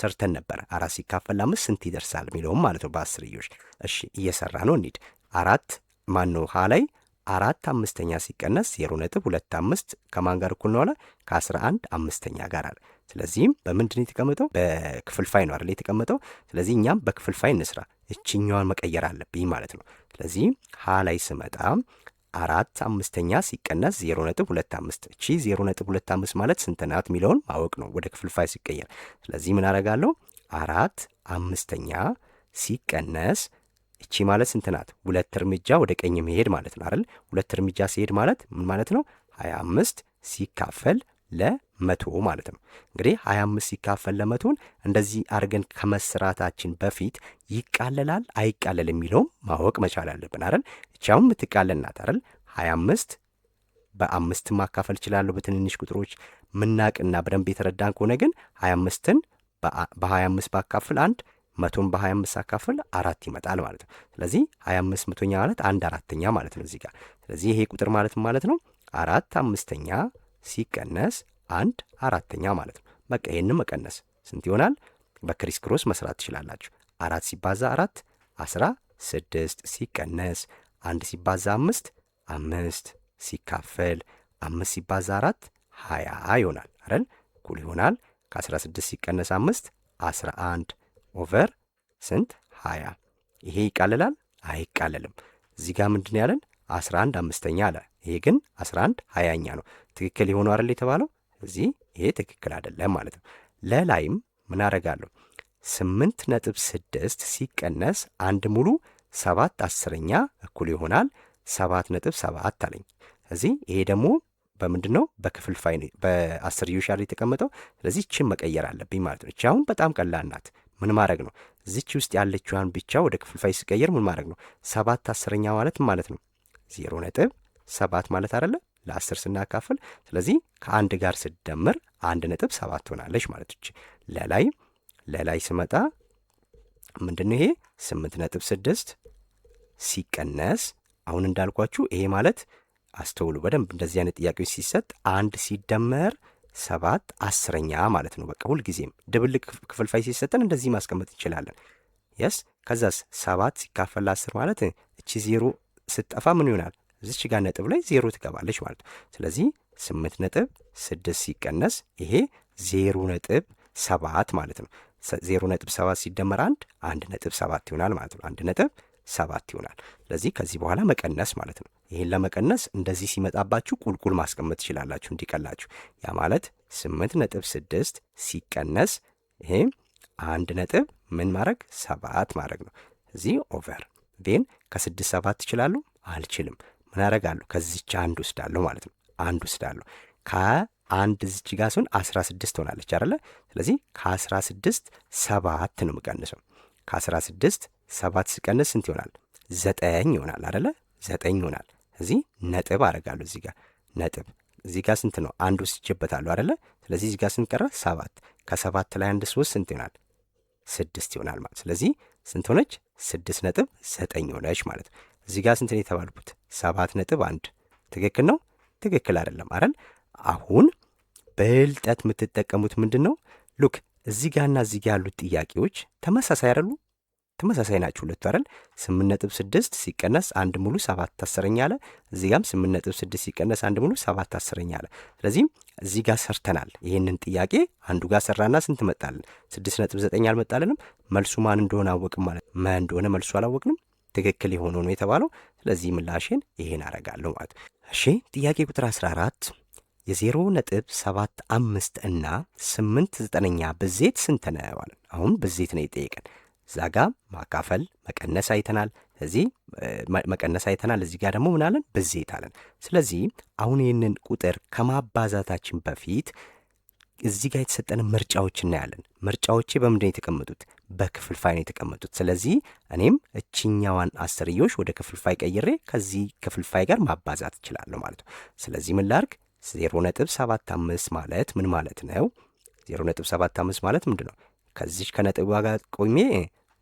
ሰርተን ነበር። 4 ሲካፈል 5 ስንት ይደርሳል የሚለውም ማለት ነው በአስርዮሽ። እሺ እየሰራ ነው እንሂድ። 4 ማን ነው ሀ ላይ 4/5 ሲቀነስ 0.25 ከማን ጋር እኩል ነው አለ? ከ11/5 ጋር አለ። ስለዚህም በምንድን ነው የተቀመጠው? በክፍልፋይ ነው አይደል የተቀመጠው። ስለዚህ እኛም በክፍልፋይ እንስራ። እችኛዋን መቀየር አለብኝ ማለት ነው። ስለዚህ ሀ ላይ ስመጣ 4/5 ሲቀነስ 0.25 እቺ 0.25 ማለት ስንት ናት የሚለውን ማወቅ ነው ወደ ክፍልፋይ ሲቀየር። ስለዚህ ምን አደርጋለሁ? 4/5 ሲቀነስ እቺ ማለት ስንት ናት? 2 እርምጃ ወደ ቀኝ መሄድ ማለት ነው አይደል? 2 እርምጃ ሲሄድ ማለት ምን ማለት ነው? 25 ሲካፈል ለ100 ማለት ነው። እንግዲህ 25 ሲካፈል ለ100ን እንደዚህ አድርገን ከመስራታችን በፊት ይቃለላል አይቃለል የሚለውም ማወቅ መቻል አለብን አይደል? እቻውም የምትቃለል ናት አይደል? 25 በ5 ማካፈል እችላለሁ። በትንንሽ ቁጥሮች ምናቅና በደንብ የተረዳን ከሆነ ግን 25ን በ25 ባካፍል 1 100ን በ25 አካፍል 4 ይመጣል ማለት ነው። ስለዚህ 25 መቶኛ ማለት 1/4 ማለት ነው እዚህ ጋር። ስለዚህ ይሄ ቁጥር ማለት ነው 4/5 ሲቀነስ 1/4 ማለት ነው። በቃ ይሄንን መቀነስ ስንት ይሆናል? በክሪስ ክሮስ መስራት ትችላላችሁ። 4 ሲባዛ 4 16 ሲቀነስ 1 ሲባዛ 5 5 ሲካፈል 5 ሲባዛ 4 20 ይሆናል አይደል? እኩል ይሆናል ከ16 ሲቀነስ 5 11 ኦቨር ስንት 20። ይሄ ይቃለላል አይቃለልም? እዚህ ጋር ምንድን ያለን 11/5 አለ። ይሄ ግን 11/20 ነው። ትክክል የሆነው አይደል የተባለው? እዚህ ይሄ ትክክል አይደለም ማለት ነው። ለላይም ምን አደርጋለሁ? 8.6 ሲቀነስ 1 ሙሉ 7/10 እኩል ይሆናል 7.7 አለኝ። እዚህ ይሄ ደግሞ በምንድን ነው? በክፍልፋይ በአስርዮሽ አይደል የተቀመጠው። ስለዚህ እችን መቀየር አለብኝ ማለት ነው። እቺ አሁን በጣም ቀላል ናት። ምን ማድረግ ነው? እዚች ውስጥ ያለችዋን ብቻ ወደ ክፍልፋይ ሲቀየር ምን ማድረግ ነው? 7/10 ማለት ነው 0.7 ማለት አይደለ? ለ10 ስናካፍል፣ ስለዚህ ከአንድ ጋር ስደምር 1.7 ትሆናለች ማለት ነው። ለላይ ስመጣ ምንድነው ይሄ? 8.6 ሲቀነስ፣ አሁን እንዳልኳችሁ ይሄ ማለት አስተውሉ በደንብ እንደዚህ አይነት ጥያቄዎች ሲሰጥ 1 ሲደመር 7/10 ማለት ነው። በቃ ሁልጊዜም ድብልቅ ክፍልፋይ ሲሰጠን እንደዚህ ማስቀመጥ እንችላለን። የስ ከዛስ 7 ሲካፈል 10 ማለት እቺ 0 ስትጠፋ ምን ይሆናል? እዚች ጋር ነጥብ ላይ 0 ትገባለች ማለት ነው። ስለዚህ 8.6 ሲቀነስ ይሄ 0.7 ማለት ነው። 0.7 ሲደመር 1.7 ይሆናል ማለት ነው። 1.7 ይሆናል። ስለዚህ ከዚህ በኋላ መቀነስ ማለት ነው። ይህን ለመቀነስ እንደዚህ ሲመጣባችሁ ቁልቁል ማስቀመጥ ትችላላችሁ እንዲቀላችሁ። ያ ማለት 8.6 ሲቀነስ ይሄ 1.7 ማድረግ ነው። እዚህ ኦቨር ዴን ከ6 7 ይችላሉ? አልችልም። ምን አደርጋለሁ? ከዚች አንድ ወስዳለሁ ማለት ነው። አንድ ወስዳለሁ። ከአንድ እዚች ጋር ሲሆን 16 ሆናለች አይደለ? ስለዚህ ከ16 7 ነው የምቀንሰው። ከ16 7 ሲቀንስ ስንት ይሆናል? 9 ይሆናል አይደለ? 9 ይሆናል። እዚህ ነጥብ አደርጋለሁ። እዚህ ጋር ነጥብ፣ እዚህ ጋር ስንት ነው? አንድ ወስጄበታለሁ አይደለ? ስለዚህ እዚህ ጋር ስንት ቀረ? 7። ከ7 ላይ 1 3 ስንት ይሆናል? 6 ይሆናል ማለት። ስለዚህ ስንት ሆነች? 6.9 ሆነች ማለት ነው። እዚህ ጋር ስንት ነው የተባልኩት? 7.1። ትክክል ነው? ትክክል አይደለም አይደል? አሁን በልጠት የምትጠቀሙት ምንድን ነው? ሉክ እዚህ ጋርና እዚህ ጋር ያሉት ጥያቄዎች ተመሳሳይ አይደሉ? ተመሳሳይ ናቸው ሁለቱ አይደል? 8.6 ሲቀነስ 1 ሙሉ 7/10 አለ። እዚህ ጋርም 8.6 ሲቀነስ 1 ሙሉ 7/10 አለ። ስለዚህ እዚህ ጋር ሰርተናል። ይህንን ጥያቄ አንዱ ጋር ሰራና ስንት መጣልን? 6.9 አልመጣልንም። መልሱ ማን እንደሆነ አወቅም ማለት ማን እንደሆነ መልሱ አላወቅንም። ትክክል የሆነው ነው የተባለው። ስለዚህ ምላሽን ይሄን አረጋለሁ ማለት። እሺ ጥያቄ ቁጥር 14 የ0.75 እና 8/9 ብዜት ስንት ነው አለ። አሁን ብዜት ነው የጠየቀን። እዛ ጋ ማካፈል መቀነስ አይተናል። እዚህ መቀነስ አይተናል። እዚህ ጋር ደግሞ ምን አለን? ብዜት አለን። ስለዚህ አሁን ይህንን ቁጥር ከማባዛታችን በፊት እዚህ ጋር የተሰጠን ምርጫዎች እናያለን። ምርጫዎቼ በምንድን ነው የተቀመጡት? በክፍልፋይ ነው የተቀመጡት። ስለዚህ እኔም እችኛዋን አስርዮሽ ወደ ክፍልፋይ ቀይሬ ከዚህ ክፍልፋይ ጋር ማባዛት እችላለሁ ማለት ነው። ስለዚህ ምን ላርግ? 0.75 ማለት ምን ማለት ነው? 0.75 ማለት ምንድን ነው? ከዚች ከነጥብ ጋር ቆሜ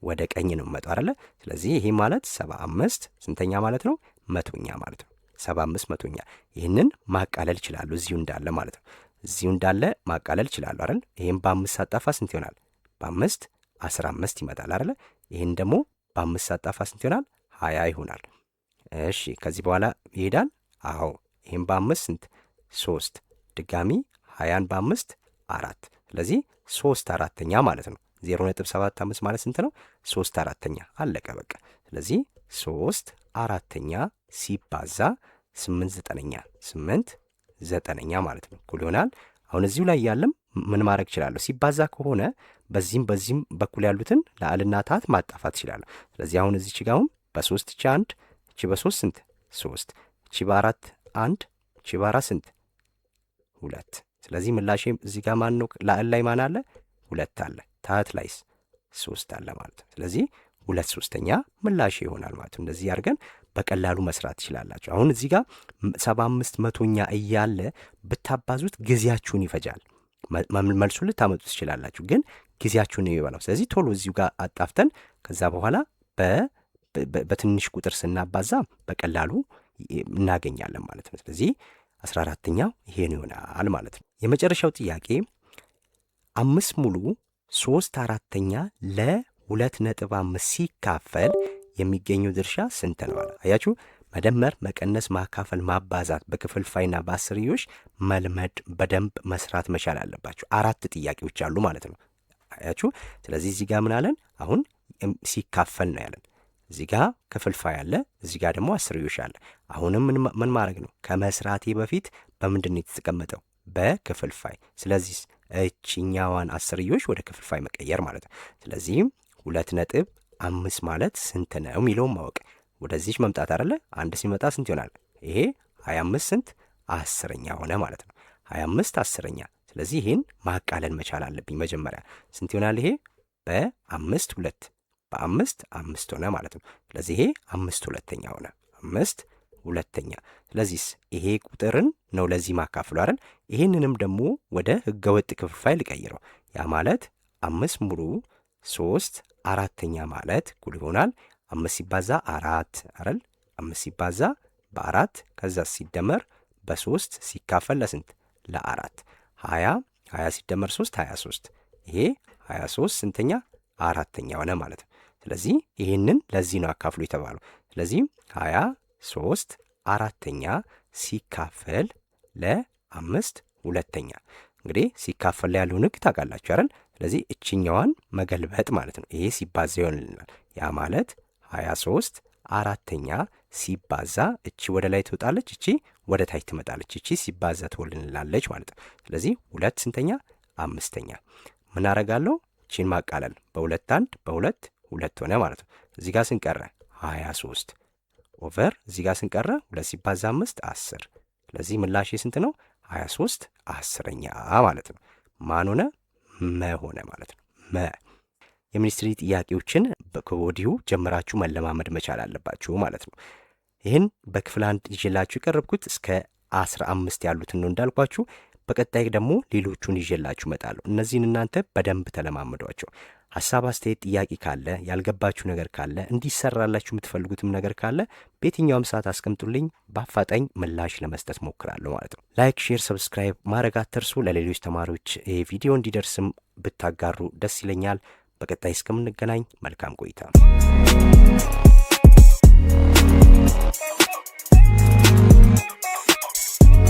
ወደ ቀኝ ነው መጣው አይደለ? ስለዚህ ይሄ ማለት 75 ስንተኛ ማለት ነው? መቶኛ ማለት ነው። 75 መቶኛ። ይህንን ማቃለል ይችላሉ እዚሁ እንዳለ ማለት ነው። እዚሁ እንዳለ ማቃለል ይችላሉ አይደል? ይሄን በ5 ሳጣፋ ስንት ይሆናል? በ5 15 ይመጣል አይደለ? ይሄን ደግሞ በ5 ሳጣፋ ስንት ይሆናል? 20 ይሆናል። እሺ ከዚህ በኋላ ይሄዳል? አዎ። ይሄን በ5 ስንት? 3 ድጋሚ 20ን በ5 4። ስለዚህ 3/4 ማለት ነው። 0.75 ማለት ስንት ነው? 3/4 አለቀ በቃ። ስለዚህ 3/4 ሲባዛ 8/9 ማለት ነው እኩል ይሆናል። አሁን እዚሁ ላይ ያለም ምን ማድረግ እችላለሁ? ሲባዛ ከሆነ በዚህም በኩል ያሉትን ላዕልና ታህት ማጣፋት እችላለሁ። ስለዚህ አሁን እዚች ጋር አሁን በ3 እቺ 1 እቺ በ3 ስንት? 3 እቺ በ4 1 እቺ በ4 ስንት? 2። ስለዚህ ምላሼ እዚህ ጋር ማን ነው? ላዕል ላይ ማን አለ? 2 አለ። ታህት ላይስ 3 አለ ማለት ነው። ስለዚህ 2/3 ምላሼ ይሆናል ማለት ነው። እንደዚህ አድርገን በቀላሉ መስራት ትችላላችሁ። አሁን እዚህ ጋር 75 መቶኛ እያለ ብታባዙት ጊዜያችሁን ይፈጃል። መልሱን ልታመጡ ትችላላችሁ፣ ግን ጊዜያችሁን ነው የሚበላው። ስለዚህ ቶሎ እዚሁ ጋር አጣፍተን ከዛ በኋላ በትንሽ ቁጥር ስናባዛ በቀላሉ እናገኛለን ማለት ነው። ስለዚህ 14ኛው ይሄን ይሆናል ማለት ነው። የመጨረሻው ጥያቄ 5 ሙሉ 3/4 ለ2.5 ሲካፈል የሚገኘው ድርሻ ስንት ነው አለ። አያችሁ፣ መደመር፣ መቀነስ፣ ማካፈል፣ ማባዛት በክፍልፋይና በአስርዮሽ መልመድ በደንብ መስራት መቻል አለባችሁ። 4 ጥያቄዎች አሉ ማለት ነው። አያችሁ። ስለዚህ እዚህ ጋር ምን አለን? አሁን ሲካፈል ነው ያለን። እዚህ ጋር ክፍልፋይ አለ፣ እዚህ ጋር ደግሞ አስርዮሽ አለ። አሁንም ምን ማድረግ ነው? ከመስራቴ በፊት በምንድን ነው የተቀመጠው? በክፍልፋይ። ስለዚህ እችኛዋን አስርዮሽ ወደ ክፍልፋይ መቀየር ማለት ነው። ስለዚህም 2.5 ማለት ስንት ነው የሚለውን ማወቅ፣ ወደዚች መምጣት አይደለ? አንድ ሲመጣ ስንት ይሆናል? ይሄ 25 ስንት? 10ኛ ሆነ ማለት ነው። 25 10ኛ። ስለዚህ ይሄን ማቃለል መቻል አለብኝ መጀመሪያ። ስንት ይሆናል ይሄ? በ5 2 በ5 5 ሆነ ማለት ነው። ስለዚህ ይሄ 5 ሁለተኛ ሆነ 5 ሁለተኛ። ስለዚህ ይሄ ቁጥርን ነው ለዚህ ማካፍሉ አይደል? ይሄንንም ደግሞ ወደ ህገወጥ ክፍልፋይ ልቀይረው። ያ ማለት 5 ሙሉ 3 4ኛ ማለት እኩል ይሆናል 5 ሲባዛ 4 አይደል? 5 ሲባዛ በ4 ከዛ ሲደመር በ3 ሲካፈል ለስንት? ለ4 20 ሲደመር 3 23። ይሄ 23 ስንተኛ? አራተኛ ሆነ ማለት ነው። ስለዚህ ይሄንን ለዚህ ነው አካፍሉ የተባለው። ስለዚህ 23 4ኛ ሲካፈል ለ5 ሁለተኛ። እንግዲህ ሲካፈል ላይ ያለውን ህግ ታውቃላችሁ አይደል? ስለዚህ እችኛዋን መገልበጥ ማለት ነው። ይሄ ሲባዛ ይሆንልናል። ያ ማለት 23 4ኛ ሲባዛ እቺ ወደ ላይ ትወጣለች፣ እቺ ወደ ታች ትመጣለች። እቺ ሲባዛ ትወልንላለች ማለት ነው። ስለዚህ 2 ስንተኛ? 5ኛ። ምን አረጋለሁ? እቺን ማቃለል በ2 1 በ2 2 ሆነ ማለት ነው። እዚህ ጋር ስንቀረ 23 ኦቨር እዚህ ጋር ስንቀረ 2 ሲባዛ 5 10። ስለዚህ ምላሽ ስንት ነው? 23 10ኛ ማለት ነው። ማን ሆነ? መ ሆነ ማለት ነው። መ የሚኒስትሪ ጥያቄዎችን ከወዲሁ ጀምራችሁ መለማመድ መቻል አለባችሁ ማለት ነው። ይህን በክፍል 1 ይዤላችሁ የቀረብኩት እስከ 15 ያሉትን ነው እንዳልኳችሁ። በቀጣይ ደግሞ ሌሎቹን ይዤላችሁ እመጣለሁ። እነዚህን እናንተ በደንብ ተለማመዷቸው። ሐሳብ፣ አስተያየት፣ ጥያቄ ካለ ያልገባችሁ ነገር ካለ እንዲሰራላችሁ የምትፈልጉትም ነገር ካለ በየትኛውም ሰዓት አስቀምጡልኝ። በአፋጣኝ ምላሽ ለመስጠት ሞክራለሁ ማለት ነው። ላይክ፣ ሼር፣ ሰብስክራይብ ማድረግ አትርሱ። ለሌሎች ተማሪዎች ይህ ቪዲዮ እንዲደርስም ብታጋሩ ደስ ይለኛል። በቀጣይ እስከምንገናኝ መልካም ቆይታ።